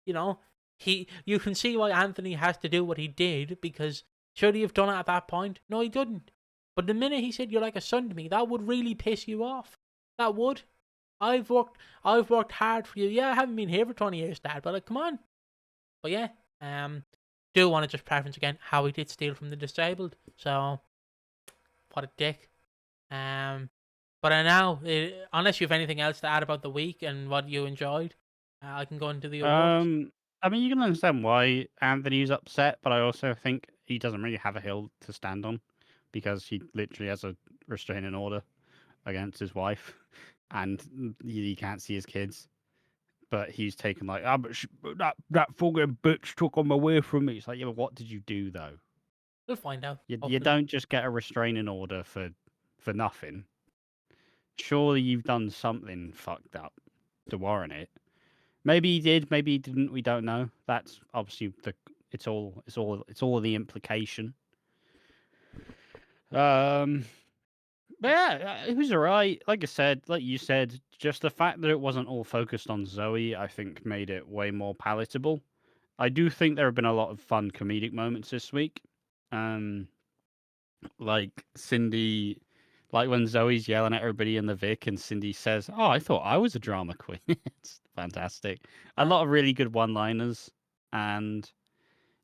You know, you can see why Anthony has to do what he did because should he have done it at that point? No, he didn't. But the minute he said you're like a son to me, that would really piss you off. That would. I've worked hard for you. Yeah, I haven't been here for 20 years, Dad, but like, come on. But yeah, do want to just preference again how he did steal from the disabled. So what a dick. Um, but I now, unless you have anything else to add about the week and what you enjoyed, I can go into the awards. Um, I mean, you can understand why Anthony's upset, but I also think he doesn't really have a hill to stand on because he literally has a restraining order against his wife, and he can't see his kids. but he's taken like, but that fucking bitch took him away from me. It's like, yeah, but what did you do though? We'll find out. You Hopefully. don't just get a restraining order for nothing. Surely you've done something fucked up to warrant it. Maybe he did, maybe he didn't. We don't know. That's obviously it's all the implication. Um, but yeah, it was alright. Like I said, like you said, just the fact that it wasn't all focused on Zoe, I think, made it way more palatable. I do think there have been a lot of fun comedic moments this week. Um, like Cindy, like when Zoe's yelling at everybody in the Vic, and Cindy says, "Oh, I thought I was a drama queen." It's fantastic. A Uh, lot of really good one-liners, and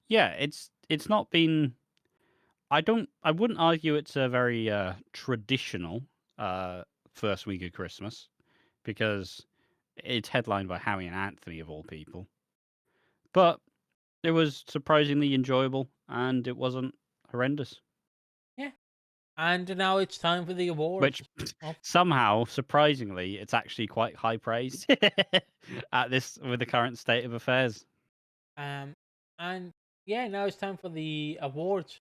yeah, it's not been. I wouldn't argue it's a very traditional first week of Christmas because it's headlined by Howie and Anthony of all people. But it was surprisingly enjoyable and it wasn't horrendous. yeah. And now it's time for the awards. Which Oh, somehow, surprisingly, it's actually quite high praise at this with the current state of affairs. um, and yeah, now it's time for the awards.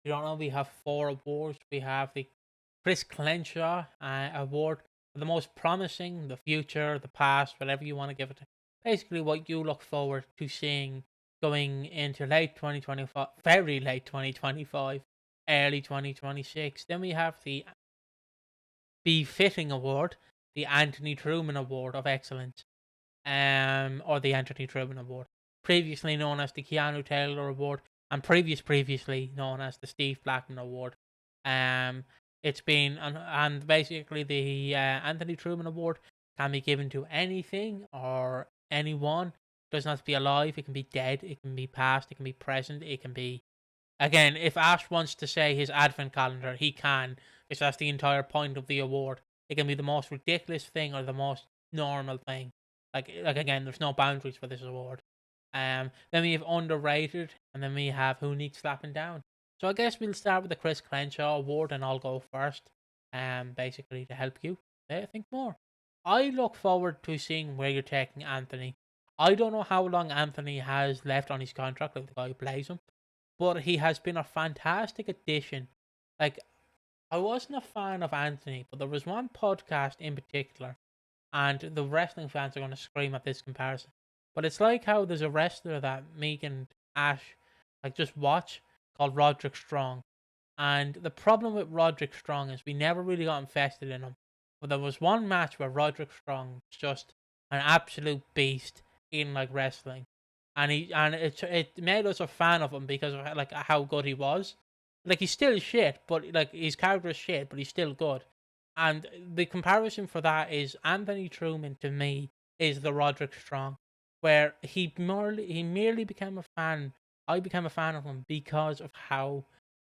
You don't know, we have 4 awards. We have the Chris Clenshaw award for the most promising, the future, the past, whatever you want to give it. Basically, what you look forward to seeing going into late 2025, very late 2025, early 2026. Then we have the Befitting Award, the Anthony Truman Award of Excellence, or the Anthony Truman Award, previously known as the Keanu Taylor Award, and previously known as the Steve Blackman Award. Um, it's been and basically the Anthony Truman Award can be given to anything or anyone. It doesn't have to be alive. It can be dead. It can be past. It can be present. It can be again. If Ash wants to say his advent calendar, he can, because that's the entire point of the award. It can be the most ridiculous thing or the most normal thing. Like again, there's no boundaries for this award. Then we have underrated, and then we have who needs slapping down. So I guess we'll start with the Chris Crenshaw award, and I'll go first. Basically to help you think more. I look forward to seeing where you're taking Anthony. I don't know how long Anthony has left on his contract, like the guy who plays him, but he has been a fantastic addition. Like, I wasn't a fan of Anthony, but there was one podcast in particular, and the wrestling fans are going to scream at this comparison. But it's like how there's a wrestler that Meek and Ash like just watch called Roderick Strong. And the problem with Roderick Strong is we never really got invested in him. But there was one match where Roderick Strong was just an absolute beast in like wrestling, and it made us a fan of him because of like how good he was. Like he's still shit, but like his character is shit, but he's still good. And the comparison for that is Anthony Truman to me is the Roderick Strong, where he merely became a fan. I became a fan of him because of how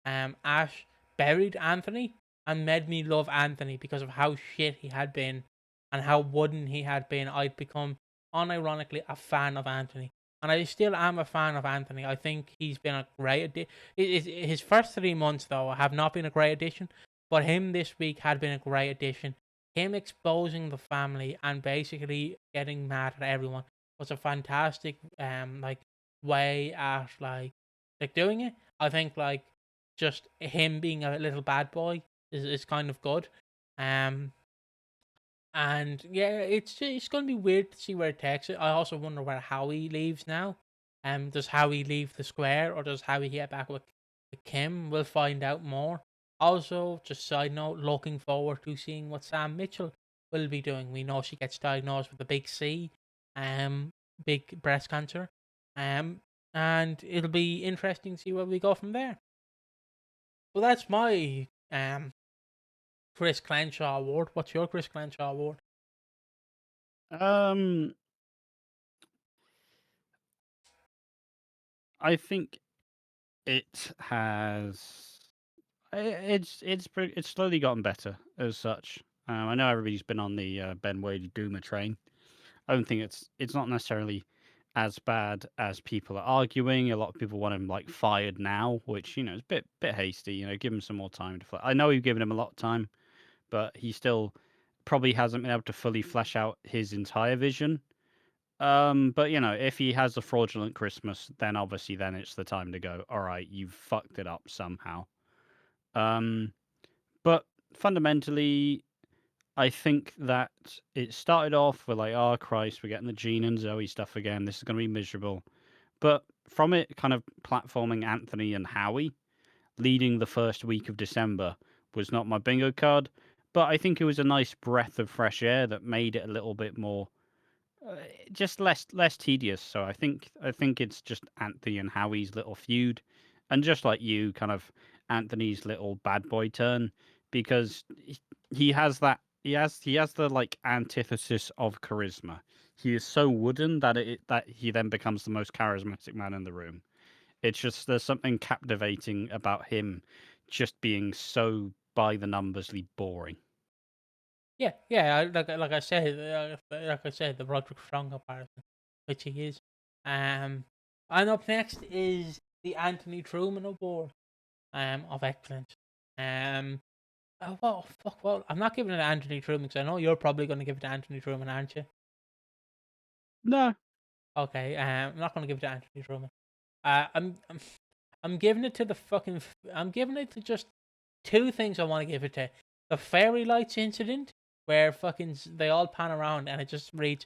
Ash buried Anthony and made me love Anthony because of how shit he had been and how wooden he had been. I'd become unironically a fan of Anthony. And I still am a fan of Anthony. I think he's been a great addition. His first 3 months, though, have not been a great addition. But him this week had been a great addition. Him exposing the family and basically getting mad at everyone was a fantastic like way at like doing it. I think like just him being a little bad boy is kind of good. Um, and yeah, it's going to be weird to see where it takes it. I also wonder where Howie leaves now. Does Howie leave the square or does Howie get back with Kim? We'll find out more. Also, just side note, looking forward to seeing what Sam Mitchell will be doing. We know she gets diagnosed with a big C, big breast cancer. And it'll be interesting to see where we go from there. Well, that's my Chris Clenshaw award. What's your Chris Clenshaw award? Um, I think it has. It's slowly gotten better as such. I know everybody's been on the Ben Wade Doomer train. I don't think it's not necessarily as bad as people are arguing. A lot of people want him like fired now, which is a bit hasty. Give him some more time to. I know we've given him a lot of time, but he still probably hasn't been able to fully flesh out his entire vision. But if he has a fraudulent Christmas, then obviously then it's the time to go, all right, you've fucked it up somehow. Um, but fundamentally, I think that it started off with like, oh Christ, we're getting the Gene and Zoe stuff again. This is going to be miserable. But from it kind of platforming Anthony and Howie, leading the first week of December was not my bingo card. But I think it was a nice breath of fresh air that made it a little bit more, uh, just less tedious. So I think it's just Anthony and Howie's little feud, and just like you, kind of Anthony's little bad boy turn, because he has that he has the like antithesis of charisma. He is so wooden that he then becomes the most charismatic man in the room. It's just there's something captivating about him, just being so by the numbersly boring. Yeah. Like I said, the Roderick Strong comparison, which he is. Um, and up next is the Anthony Truman Award. Of excellence. Um, well, fuck. Well, I'm not giving it to Anthony Truman because I know you're probably going to give it to Anthony Truman, aren't you? No, Okay. I'm not going to give it to Anthony Truman. I'm giving it to the fucking. I'm giving it to just two things I want to give it to. The fairy lights incident, where fucking they all pan around and it just reads.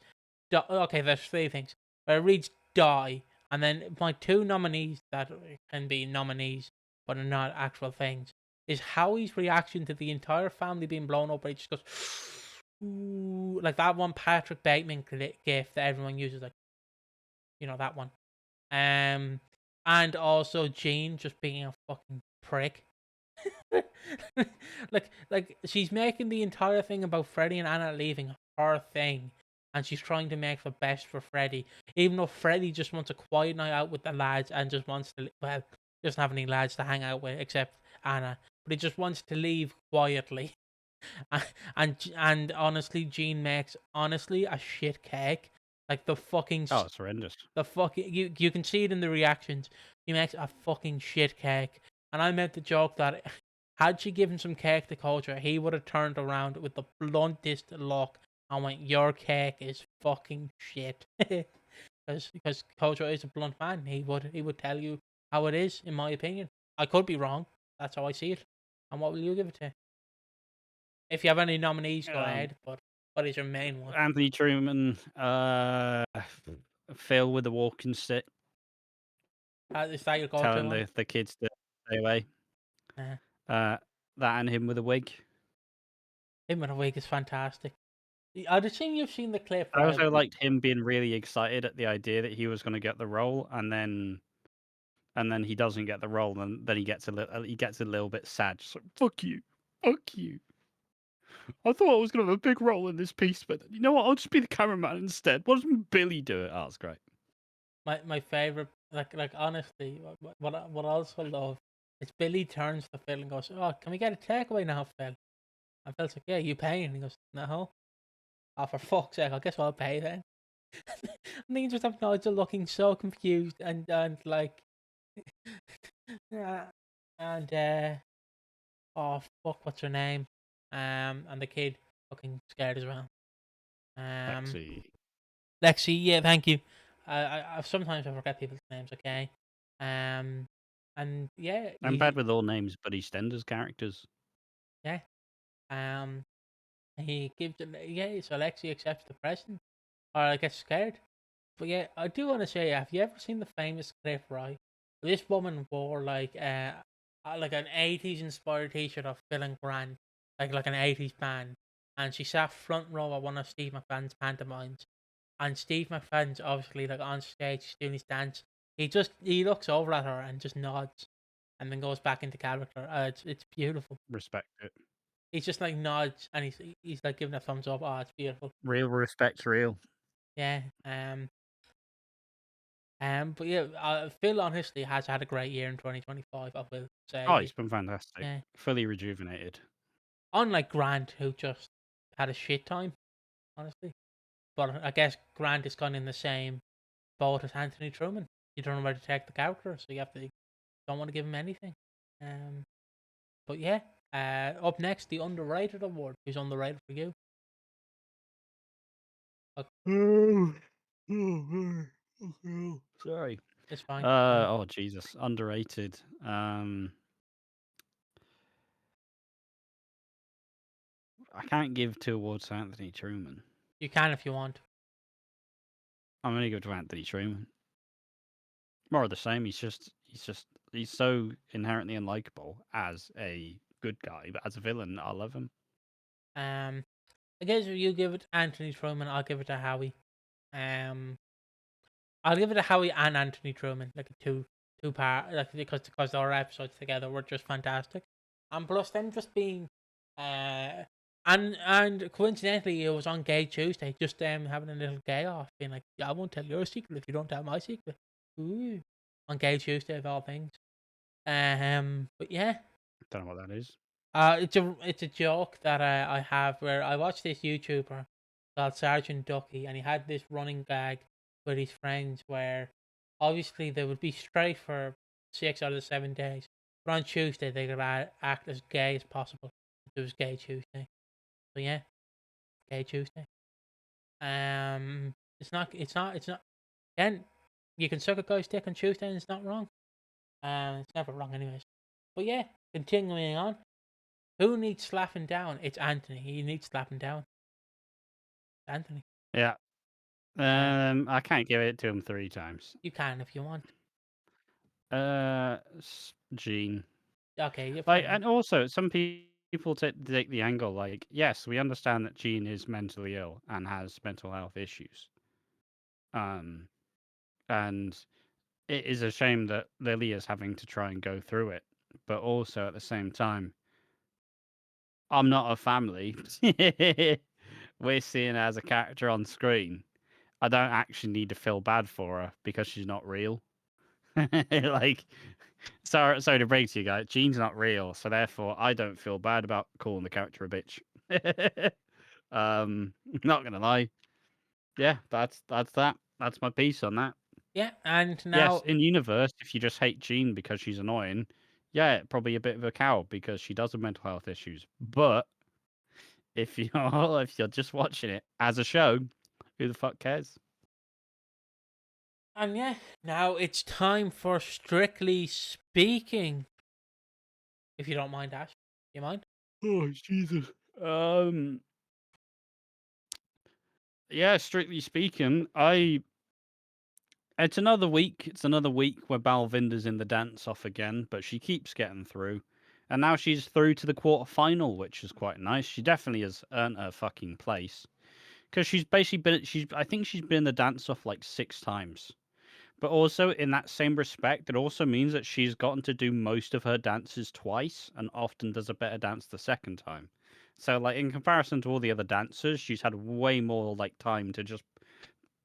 Okay, there's three things. Where it reads die, and then my two nominees that can be nominees but are not actual things is Howie's reaction to the entire family being blown up. Where he just goes, ooh, like that one Patrick Bateman gif that everyone uses, like that one. Um, and also Jean just being a fucking prick. like she's making the entire thing about Freddie and Anna leaving her thing, and she's trying to make the best for Freddie, even though Freddie just wants a quiet night out with the lads and just wants to doesn't have any lads to hang out with except Anna, but he just wants to leave quietly. And honestly, Jean makes honestly a shit cake. Like oh, it's horrendous. the fucking you can see it in the reactions. He makes a fucking shit cake, and I meant the joke that had she given some cake to Culture, he would have turned around with the bluntest look and went, "Your cake is fucking shit." Because Culture is a blunt man. He would tell you how it is, in my opinion. I could be wrong. That's how I see it. And what will you give it to? If you have any nominees, go Um, ahead. But what is your main one? Anthony Truman, Phil with the walking stick, Is that your go-to telling one? the kids to stay away. Uh, Uh, that and him with a wig. him in a wig is fantastic. I'd assume you've seen the clip, I right? also liked him being really excited at the idea that he was going to get the role, and then he doesn't get the role, and then he gets a little bit sad. Just like, fuck you. I thought I was going to have a big role in this piece, but you know what? I'll just be the cameraman instead. What doesn't Billy do it? Oh, that's great. My favorite, like honestly, what I also love is Billy turns to Phil and goes, "Oh, can we get a takeaway now, Phil?" And Phil's like, "Yeah, you paying?" And he goes, "No." Oh, for fuck's sake! I guess I'll pay then. And then you just have Nigel looking so confused and like, yeah, and oh fuck, what's her name? And the kid looking scared as well. Um, Lexi. Lexi, yeah, thank you. Sometimes I forget people's names. Okay. And yeah, I'm bad with all names, but EastEnders characters. yeah. Um, he gives it. Yeah, so Lexi accepts the present, or I get scared. But yeah, I do want to say, have you ever seen the famous clip? Right, this woman wore like an '80s inspired T-shirt of Phil and Grant, like an '80s band, and she sat front row at one of Steve McFadden's pantomimes. And Steve McFadden's obviously like on stage he's doing his dance. He looks over at her and just nods, and then goes back into character. It's beautiful. Respect it. He's just like nods and he's like giving a thumbs up. Oh, it's beautiful. Real respect's real. Yeah. But yeah, Phil honestly has had a great year in 2025. I will Oh, say. he's been fantastic. Yeah. Fully rejuvenated. Unlike Grant, who just had a shit time, honestly. But I guess Grant is kind of in the same boat as Anthony Truman. You don't know where to take the character, so you have to don't want to give him anything. Um, but yeah, up next, the underrated award. Who's underrated for you? Sorry. It's fine. Oh Jesus, underrated. I can't give 2 awards to Anthony Truman. You can if you want. I'm gonna give it to Anthony Truman. More of the same. He's so inherently unlikable as a good guy, but as a villain, I love him. I guess if you give it to Anthony Truman, I'll give it to Howie. Um, I'll give it to Howie and Anthony Truman, like a two part, like because our episodes together were just fantastic, and plus them just being, and coincidentally it was on Gay Tuesday, just having a little gay off, being like, yeah, I won't tell your secret if you don't tell my secret. Ooh, on Gay Tuesday of all things. But yeah, Don't know what that is. it's a joke that I have where I watched this YouTuber called Sergeant Ducky, and he had this running gag with his friends where obviously they would be straight for 6 out of the 7 days, but on Tuesday they could act as gay as possible. It was Gay Tuesday, so yeah, Gay Tuesday. It's not. Again, you can suck a guy's dick on Tuesday, and it's not wrong. It's never wrong, anyways. But yeah, continuing on. Who needs slapping down? It's Anthony. He needs slapping down. Anthony. Yeah. Um, I can't give it to him 3 times. you can if you want. Gene. Okay, you're Like, fine. and also some people take the angle like, yes, we understand that Gene is mentally ill and has mental health issues. Um, and it is a shame that Lily is having to try and go through it, but also at the same time, I'm not a family. We're seeing her as a character on screen. I don't actually need to feel bad for her because she's not real. Like, sorry to break to you guys, Jean's not real, so therefore I don't feel bad about calling the character a bitch. Not gonna lie. Yeah, that's that. That's my piece on that. Yeah, and Yes, now, in universe, if you just hate Jean because she's annoying, yeah, probably a bit of a cow because she does have mental health issues. But if you're if you're just watching it as a show, who the fuck cares? and yeah, now it's time for Strictly Speaking. If you don't mind, Ash, you mind? Oh Jesus. Um. Yeah, strictly speaking, it's another week. It's another week where Balvinder's in the dance off again, but she keeps getting through. And now she's through to the quarter final, which is quite nice. She definitely has earned her fucking place. Because she's basically I think she's been in the dance off like 6 times. But also, in that same respect, it also means that she's gotten to do most of her dances twice and often does a better dance the second time. So, like, in comparison to all the other dancers, she's had way more, like, time to just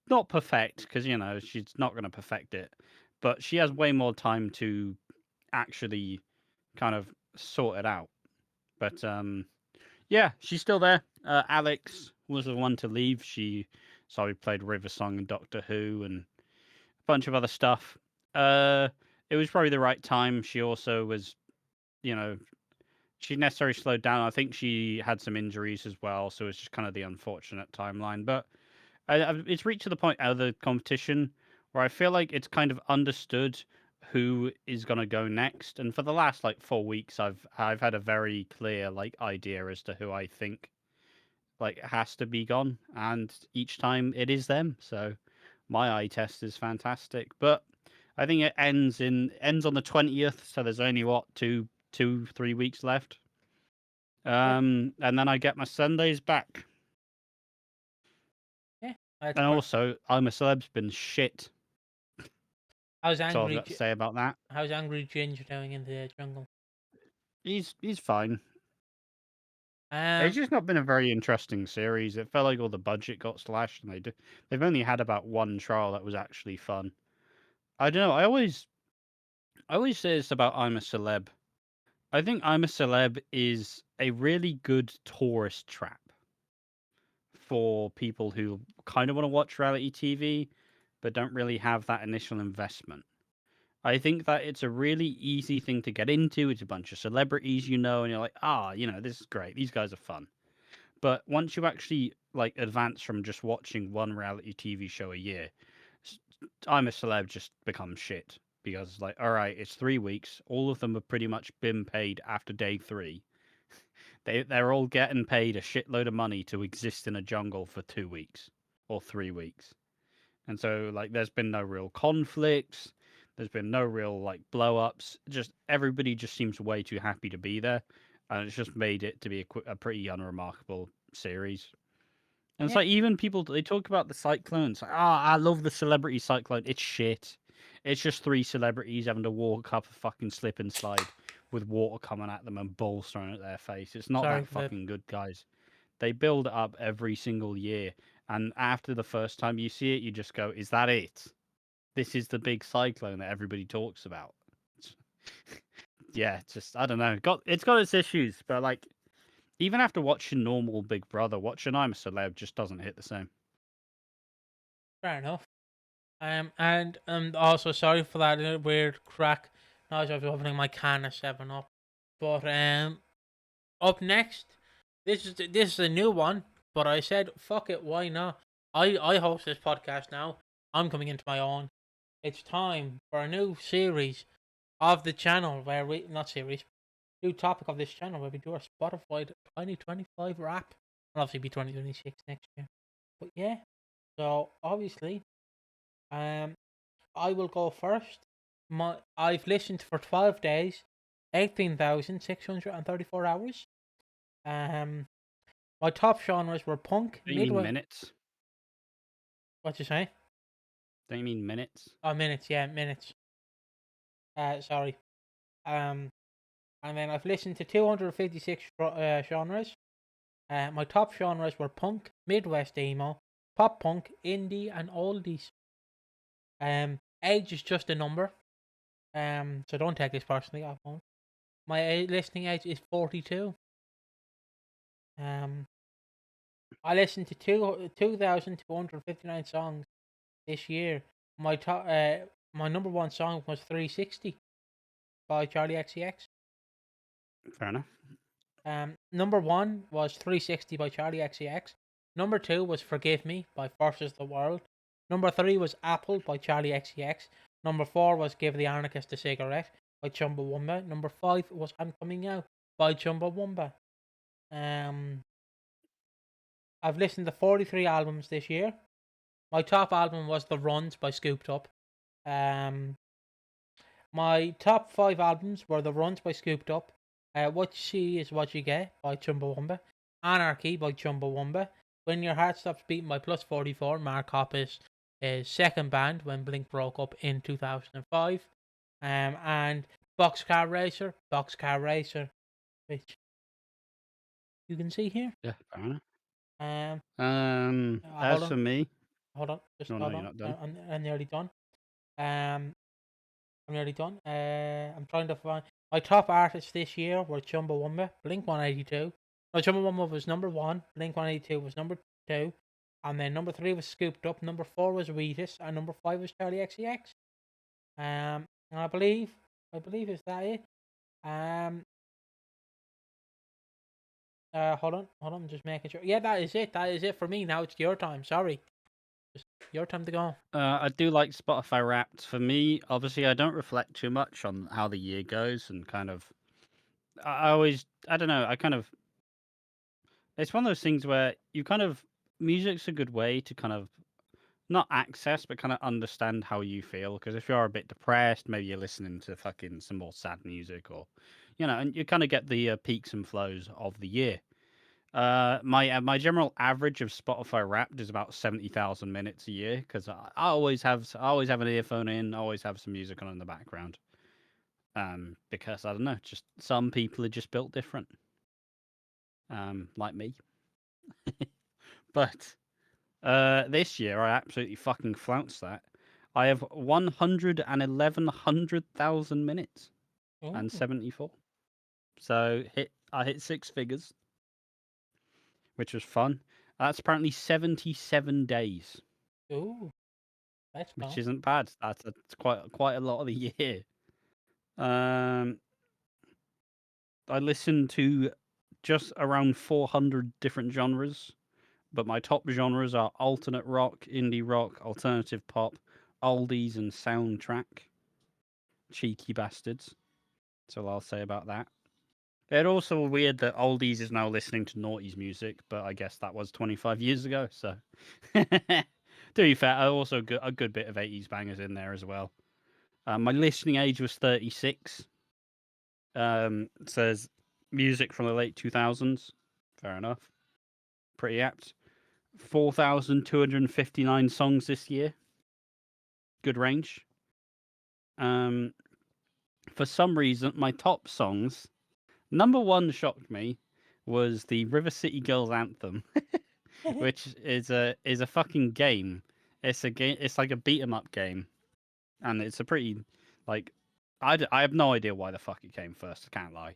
not perfect, because, you know, she's not going to perfect it, but she has way more time to actually kind of sort it out. But, yeah, she's still there. Alex was the one to leave. We played River Song and Doctor Who and bunch of other stuff. Uh, it was probably the right time. She also was, you know, she necessarily slowed down. I think she had some injuries as well, so it's just kind of the unfortunate timeline. But it's reached to the point out of the competition where I feel like it's kind of understood who is going to go next. And for the last like 4 weeks, I've had a very clear like idea as to who I think like has to be gone, and each time it is them. So my eye test is fantastic, but I think it ends on the 20th, so there's only what 3 weeks left. Yeah, And then I get my Sundays back. yeah. That's And great. also, I'm a celeb's been shit. How's That's all I've angry? got to say about that. How's angry Ginger doing in the jungle? He's fine. It's Um, just not been a very interesting series. It felt like all the budget got slashed, and they've only had about one trial that was actually fun. I don't know. I always say this about I'm a Celeb. I think I'm a Celeb is a really good tourist trap for people who kind of want to watch reality TV but don't really have that initial investment. I think that it's a really easy thing to get into. It's a bunch of celebrities, and you're like, this is great. These guys are fun. But once you actually like advance from just watching one reality TV show a year, s- I'm a Celeb just becomes shit because like, all right, it's 3 weeks. All of them have pretty much been paid after day 3. They're all getting paid a shitload of money to exist in a jungle for 2 weeks or 3 weeks. And so like there's been no real conflicts, there's been no real like blow ups. Just everybody just seems way too happy to be there, and it's just made it to be a pretty unremarkable series. And it's Yeah, like even people they talk about the cyclones. Like, oh, I love the celebrity cyclone. It's shit. It's just 3 celebrities having to walk up a fucking slip and slide with water coming at them and balls thrown at their face. It's not sorry, that Flip. fucking good, guys. They build it up every single year, and after the first time you see it, you just go, "Is that it? This is the big cyclone that everybody talks about." Yeah, just I don't know. It's got its issues, but like even after watching normal Big Brother, watching I'm a Celeb just doesn't hit the same. Fair enough. And also sorry for that weird crack noise. I was opening my can of 7 Up. But up next, this is a new one. But I said, fuck it, why not? I host this podcast now. I'm coming into my own. It's time for a new series of the channel where we not series, new topic of this channel where we do our Spotify 2025 wrap. It'll obviously be 2026 next year. But yeah, so obviously, um, I will go first. I've listened for 12 days, 18,634 hours. Um, my top genres were punk, Don't you mean midway. minutes? What you say? Don't you mean minutes? Oh, minutes. Yeah, minutes. Sorry. Um, and then I've listened to 256 genres. My top genres were punk, Midwest emo, pop punk, indie, and oldies. Age is just a number. So don't take this personally. I won't. My listening age is 42. Um, I listened to 2,259 songs this year. My number one song was 360 by Charlie XCX. Fair enough. Number one was 360 by Charlie XCX. Number two was Forgive Me by Versus the World. Number three was Apple by Charlie XCX. Number four was Give the Anarchist a Cigarette by Chumbawamba. Number five was I'm Coming Out by Chumbawamba. Um, I've listened to 43 albums this year. My top album was The Runs by Scooped Up. Um, my top five albums were The Runs by Scooped Up, What You See Is What You Get by Chumbawamba, Anarchy by Chumbawamba, When Your Heart Stops Beating by Plus 44, Mark Hoppus' second band when Blink broke up in 2005, and Boxcar Racer, which you can see here. Yeah, fair enough. Um, As for me, hold on, just no, hold you're on. not done. I'm nearly done. Um, I'm nearly done. I'm trying to find my top artists this year were Chumbawamba, Blink 182. No, Chumbawamba was number one. Blink 182 was number two, and then number three was Scooped Up. Number four was Wheatus, and number five was Charlie XCX. And I believe is that it. Um, hold on, just making sure. Yeah, that is it. That is it for me. Now it's your time. Sorry, just your time to go. I do like Spotify Wrapped. For me, obviously, I don't reflect too much on how the year goes, and kind of, I always, I don't know, I kind of, it's one of those things where you kind of, music's a good way to kind of not access, but kind of understand how you feel. Because if you're a bit depressed, maybe you're listening to fucking some more sad music, or, and you kind of get the peaks and flows of the year. My general average of Spotify Wrapped is about 70,000 minutes a year because I always have an earphone in, I always have some music on in the background. Because I don't know, just some people are just built different. Like me. But this year I absolutely fucking flounced that. I have 111,000 minutes Oh, and 74. So I hit six figures, which was fun. That's apparently 77 days. oh, let's Which go. isn't bad. That's quite a lot of the year. Um, I listened to just around 400 different genres, but my top genres are alternate rock, indie rock, alternative pop, oldies, and soundtrack. Cheeky bastards. That's all I'll say about that. It's also weird that oldies is now listening to noughties music, but I guess that was 25 years ago. So, to be fair, I also got a good bit of 80s bangers in there as well. My listening age was 36. It says music from the late 2000s. Fair enough. Pretty apt. 4,259 songs this year. Good range. For some reason, my top songs, number one shocked me, was the River City Girls anthem, which is a fucking game. It's a game. It's like a beat 'em up game, and it's a pretty like. I have no idea why the fuck it came first. I can't lie,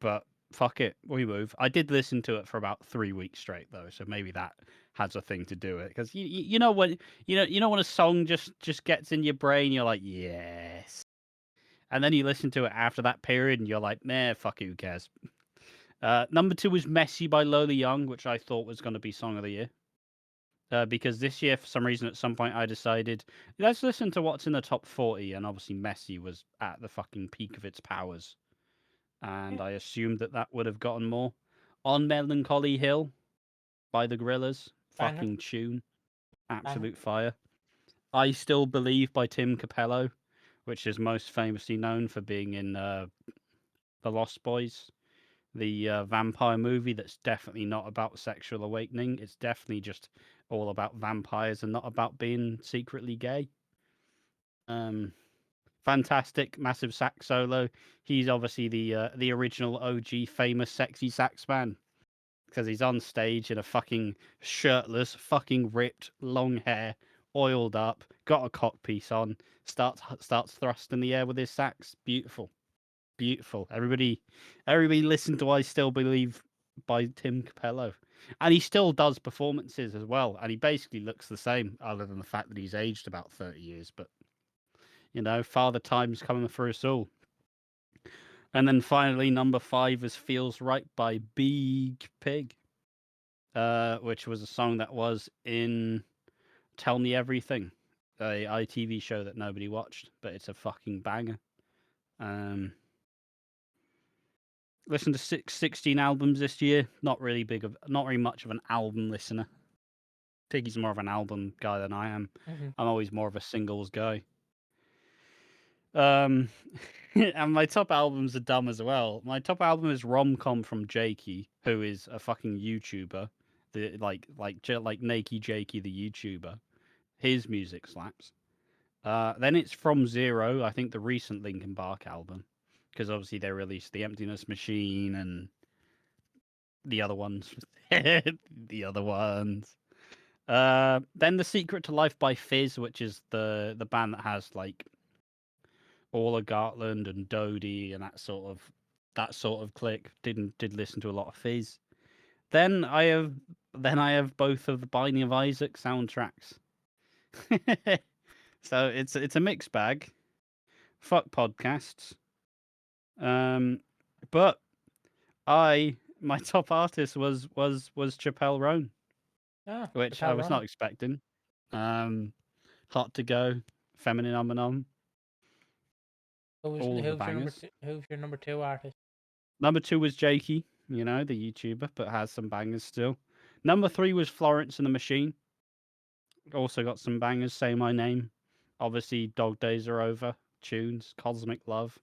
but fuck it, we move. I did listen to it for about 3 weeks straight though, so maybe that has a thing to do with it. Because you know when when a song just gets in your brain, you're like yes, and then you listen to it after that period, and you're like nah, fuck it, who cares. Number two was Messy by Lola Young, which I thought was going to be Song of the Year. Because this year, for some reason, at some point, I decided let's listen to what's in the top 40, and obviously Messy was at the fucking peak of its powers, and I assumed that would have gotten more. On Melancholy Hill by the Gorillaz, Banger. fucking tune, absolute fire. I Still Believe by Tim Capello, which is most famously known for being in The Lost Boys, the vampire movie that's definitely not about sexual awakening. It's definitely just all about vampires and not about being secretly gay. Fantastic, massive sax solo. He's obviously the original OG famous sexy sax man because he's on stage in a fucking shirtless, fucking ripped, long hair, oiled up, got a cock piece on, starts thrusting the air with his sax. Beautiful. Beautiful. Everybody listen to I Still Believe by Tim Capello. And he still does performances as well. And he basically looks the same, other than the fact that he's aged about 30 years. But, Father Time's coming for us all. And then finally, number 5 is Feels Right by Big Pig, which was a song that was in Tell Me Everything, a ITV show that nobody watched, but it's a fucking banger. Listened to 16 albums this year. Not very much of an album listener. Piggy's more of an album guy than I am. Mm-hmm. I'm always more of a singles guy. And my top albums are dumb as well. My top album is Rom-Com from Jakey, who is a fucking YouTuber. Like Nakey Jakey, the YouTuber. His music slaps. Then it's From Zero, I think the recent Linkin Park album, because obviously they released The Emptiness Machine and the other ones. The other ones. Then The Secret to Life by Fizz, which is the band that has like Orla Gartland and Dodie and that sort of clique. Did listen to a lot of Fizz. Then I have both of the Binding of Isaac soundtracks. So it's a mixed bag. Fuck podcasts. But my top artist was Chappelle Roan, which I was not expecting. Hot to Go, Feminine all of the bangers. Who's your number 2 artist? Number 2 was Jakey, the YouTuber, but has some bangers still. Number 3 was Florence and the Machine. Also got some bangers. Say My Name. Obviously, Dog Days Are Over. Tunes, Cosmic Love.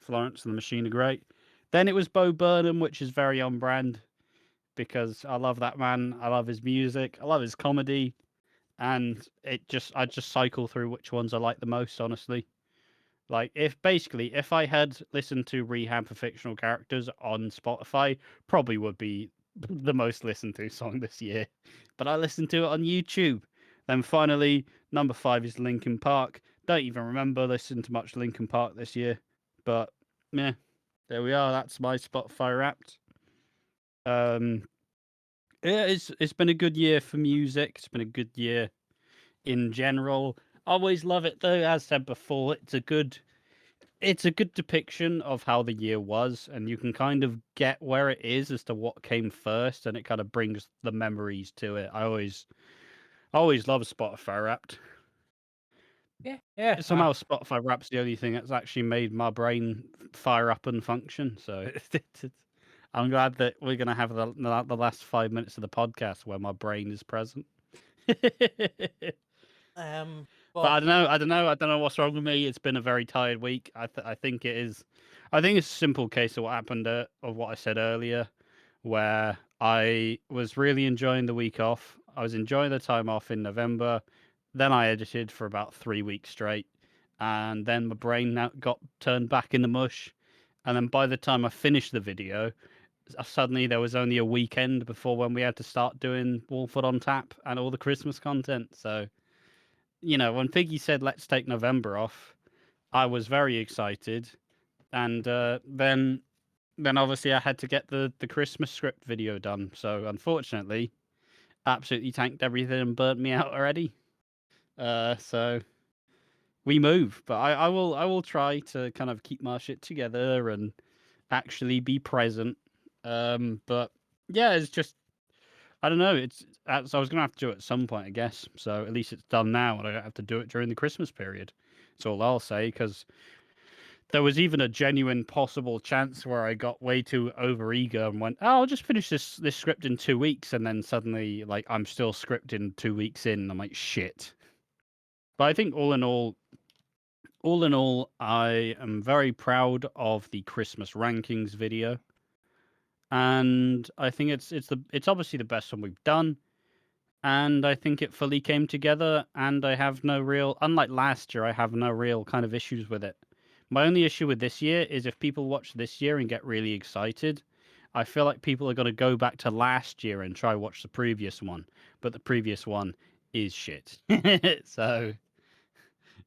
Florence and the Machine are great. Then it was Bo Burnham, which is very on brand because I love that man. I love his music. I love his comedy. And I just cycle through which ones I like the most, honestly. Like if I had listened to Rehab for Fictional Characters on Spotify, probably would be the most listened to song this year. But I listened to it on YouTube. Then finally, number 5 is Linkin Park. Don't even remember listening to much Linkin Park this year. But yeah, there we are. That's my Spotify Wrapped. Yeah, it's been a good year for music. It's been a good year in general. Always love it though. As said before, it's a good it's a good depiction of how the year was, and you can kind of get where it is as to what came first, and it kind of brings the memories to it. I always love Spotify Wrapped. Yeah. Somehow Spotify Wrapped's the only thing that's actually made my brain fire up and function. So I'm glad that we're gonna have the last 5 minutes of the podcast where my brain is present. Um, But I but don't know. I don't know what's wrong with me. It's been a very tired week. I think it is. I think it's a simple case of what happened of what I said earlier, where I was really enjoying the week off. I was enjoying the time off in November. Then I edited for about 3 weeks straight, and then my brain now got turned back into mush. And then by the time I finished the video, suddenly there was only a weekend before when we had to start doing Walford on Tap and all the Christmas content. So when Piggy said let's take November off, I was very excited, and then obviously I had to get the Christmas script video done. So unfortunately, absolutely tanked everything and burnt me out already. So we move, but I will try to kind of keep my shit together and actually be present. But yeah, it's just I don't know. So I was gonna have to do it at some point, I guess. So at least it's done now, and I don't have to do it during the Christmas period. That's all I'll say. Because there was even a genuine possible chance where I got way too overeager and went, "Oh, I'll just finish this script in 2 weeks," and then suddenly, like, I'm still scripting 2 weeks in. And I'm like, shit. But I think all in all, I am very proud of the Christmas rankings video, and I think it's obviously the best one we've done. And I think it fully came together, and I have no real, unlike last year, I have no real kind of issues with it. My only issue with this year is if people watch this year and get really excited, I feel like people are going to go back to last year and try watch the previous one, but the previous one is shit. So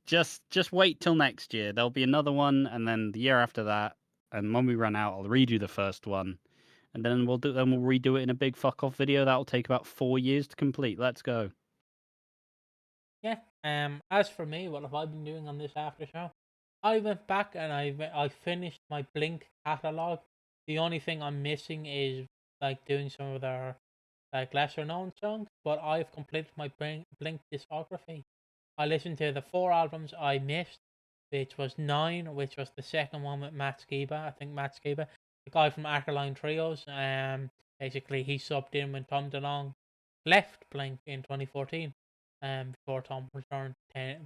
just wait till next year. There'll be another one, and then the year after that, and when we run out, I'll redo the first one, and then we'll redo it in a big fuck off video that'll take about 4 years to complete. Let's go. yeah. As for me, what have I been doing on this after show? I went back and I finished my Blink catalog. The only thing I'm missing is like doing some of their like lesser known songs, but I've completed my Blink discography. I listened to the 4 albums I missed, which was Nine, which was the second one with Matt Skiba. I think Matt Skiba, the guy from Alkaline Trios. Basically he subbed in when Tom DeLonge left Blink in 2014. Before Tom returned 8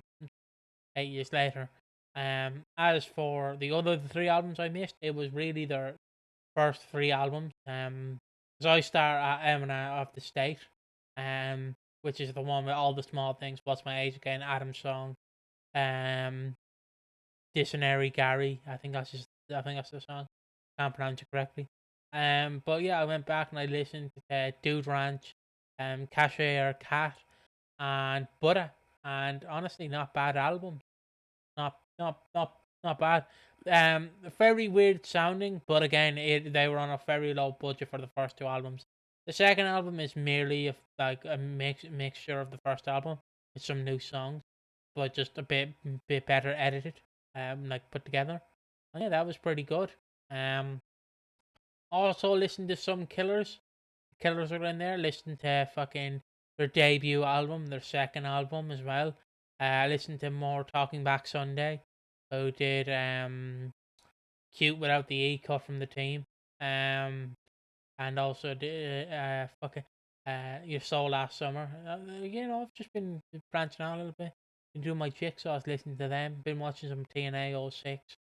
years later. As for the other 3 albums I missed, it was really their first 3 albums. So I start at Eminem of the State, which is the one with all the small things. What's My Age Again? Adam's Song, um, Dictionary Gary. I think that's the song. Can't pronounce it correctly. But yeah, I went back and I listened to Dude Ranch, Cache or Cat, and Buddha. And honestly, not bad albums. Not bad. Very weird sounding, but again, they were on a very low budget for the first 2 albums. The second album is merely like a mixture of the first album with some new songs, but just a bit better edited, like put together. And yeah, that was pretty good. Um, Also listened to some Killers. Killers are in there. Listened to fucking their debut album, their second album as well. Listened to more Talking Back Sunday, who did Cute without the E cut from the team. And also did fucking Your Soul Last Summer. I've just been branching out a little bit. Been doing my chicks, so I was listening to them. Been watching some TNA 06.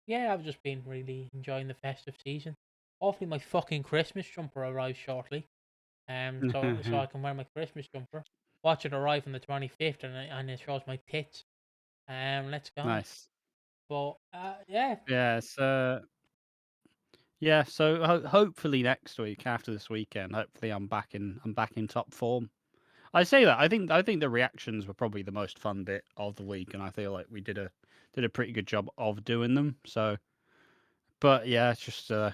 Yeah, I've just been really enjoying the festive season. Hopefully, my fucking Christmas jumper arrives shortly. So I can wear my Christmas jumper. Watch it arrive on the 25th, and it shows my tits. Let's go. Nice. But yeah, Yeah. So hopefully next week after this weekend, hopefully I'm back in top form. I say that I think the reactions were probably the most fun bit of the week, and I feel like we did a pretty good job of doing them. So, but yeah, it's just I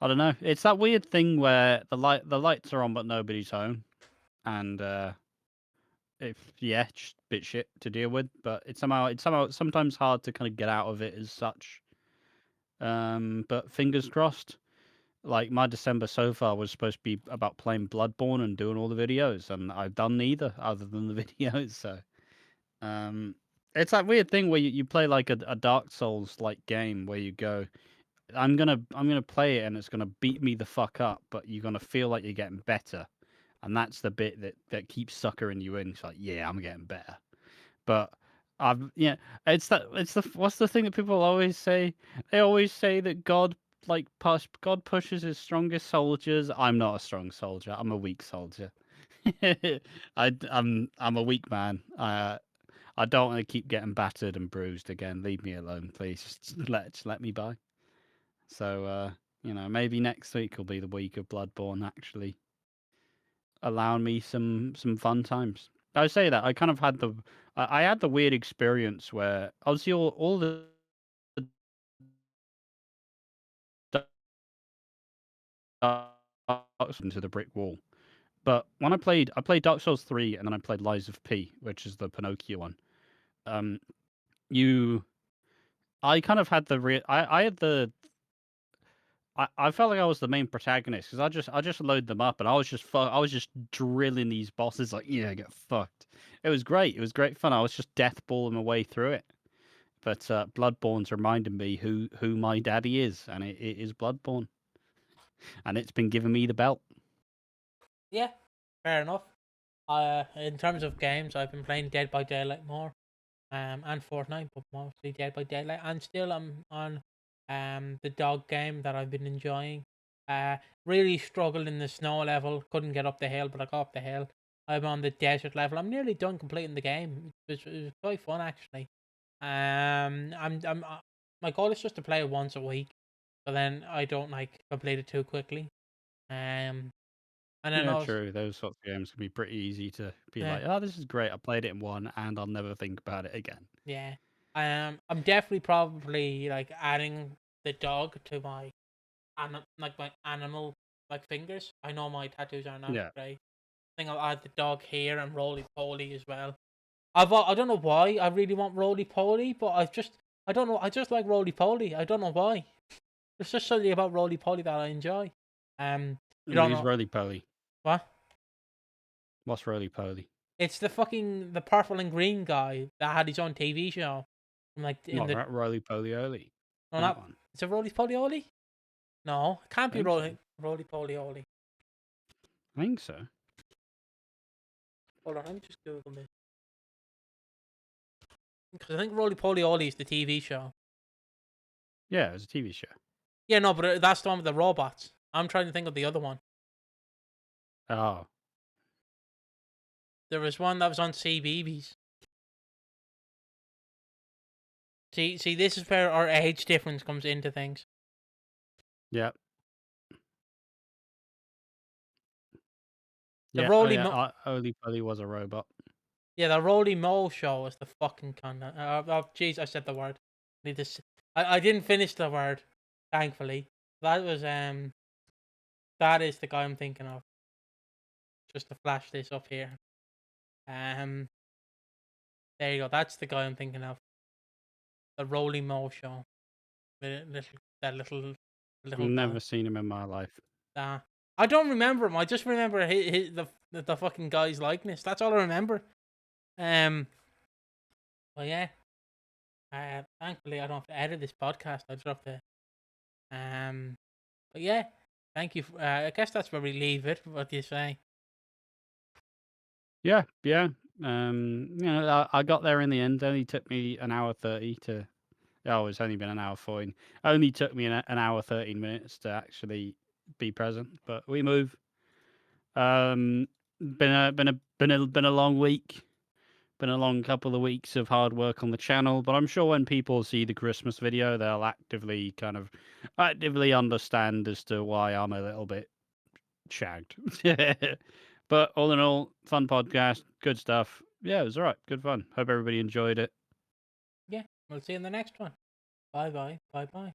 don't know. It's that weird thing where the lights are on but nobody's home, and just a bit shit to deal with, but it's somehow sometimes hard to kind of get out of it as such. But fingers crossed. Like my December so far was supposed to be about playing Bloodborne and doing all the videos, and I've done neither other than the videos. So um, it's that weird thing where you play like a Dark Souls like game where you go, I'm gonna play it and it's gonna beat me the fuck up, but you're gonna feel like you're getting better, and that's the bit that keeps suckering you in. It's like, yeah, I'm getting better, but it's the what's the thing that people always say? They always say that God pushes his strongest soldiers. I'm not a strong soldier. I'm a weak soldier. I'm a weak man. I don't want to keep getting battered and bruised again. Leave me alone, please. Just let me by. So maybe next week will be the week of Bloodborne actually allowing me some fun times. I say that I kind of had I had the weird experience where obviously all the dark into the brick wall. But when I played Dark Souls 3 and then I played Lies of P, which is the Pinocchio one. Um, you, I kind of had I had I felt like I was the main protagonist because I just load them up and I was just drilling these bosses like, yeah, get fucked. It was great. It was great fun. I was just deathballing my way through it. But Bloodborne's reminded me who my daddy is, and it is Bloodborne, and it's been giving me the belt. Yeah, fair enough. In terms of games, I've been playing Dead by Daylight more, and Fortnite, but mostly Dead by Daylight. And still, I'm on, the dog game that I've been enjoying. Really struggled in the snow level. Couldn't get up the hill, but I got up the hill. I'm on the desert level. I'm nearly done completing the game. It was quite fun actually. My goal is just to play it once a week, so then I don't like complete it too quickly. Um, and then Yeah, also, true. Those sorts of games can be pretty easy to be uh, like, oh, this is great. I played it in one, and I'll never think about it again. yeah. I'm definitely probably like adding the dog to my like my animal like fingers. I know my tattoos are not Yeah. great. I think I'll add the dog here and roly poly as well. I don't know why I really want roly poly, but I don't know. I just like roly poly. I don't know why. There's just something about roly poly that I enjoy. You don't Who's know Roly Poly? what? What's Roly Poly? It's the purple and green guy that had his own TV show. Like in Not the Roly Poly Oly. no, That not one. is it roly poly oly? No, it can't I be think so. roly poly oly. I think so. Hold on, let me just Google this because I think roly poly oly is the TV show. Yeah, it was a TV show. Yeah, no, but that's the one with the robots. I'm trying to think of the other one. Oh, There was one that was on CBeebies. See, this is where our age difference comes into things. yeah. The Yeah, oh Roly yeah, Mo, Roly Poly was a robot. yeah, the Roly Mo show was the fucking content. Oh, jeez, I said the word. Need this. I didn't finish the word, thankfully. That was that is the guy I'm thinking of. Just to flash this up here. Um, there you go. That's the guy I'm thinking of. The Roly Mo show. That little Never guy. seen him in my life. Uh, I don't remember him. I just remember the fucking guy's likeness. That's all I remember. Um, but yeah. Thankfully I don't have to edit this podcast. I just have to. Um, but yeah. Thank you. I guess that's where we leave it. What do you say? Yeah, yeah. I got there in the end. Only took me an hour 30 to. Oh, it's only been an hour 14. Only took me an hour 13 minutes to actually be present. But we move. Um, been a long week. Been a long couple of weeks of hard work on the channel. But I'm sure when people see the Christmas video, they'll actively understand as to why I'm a little bit shagged. But all in all, fun podcast, good stuff. Yeah, it was all right, good fun. Hope everybody enjoyed it. Yeah. We'll see you in the next one. Bye bye. Bye bye.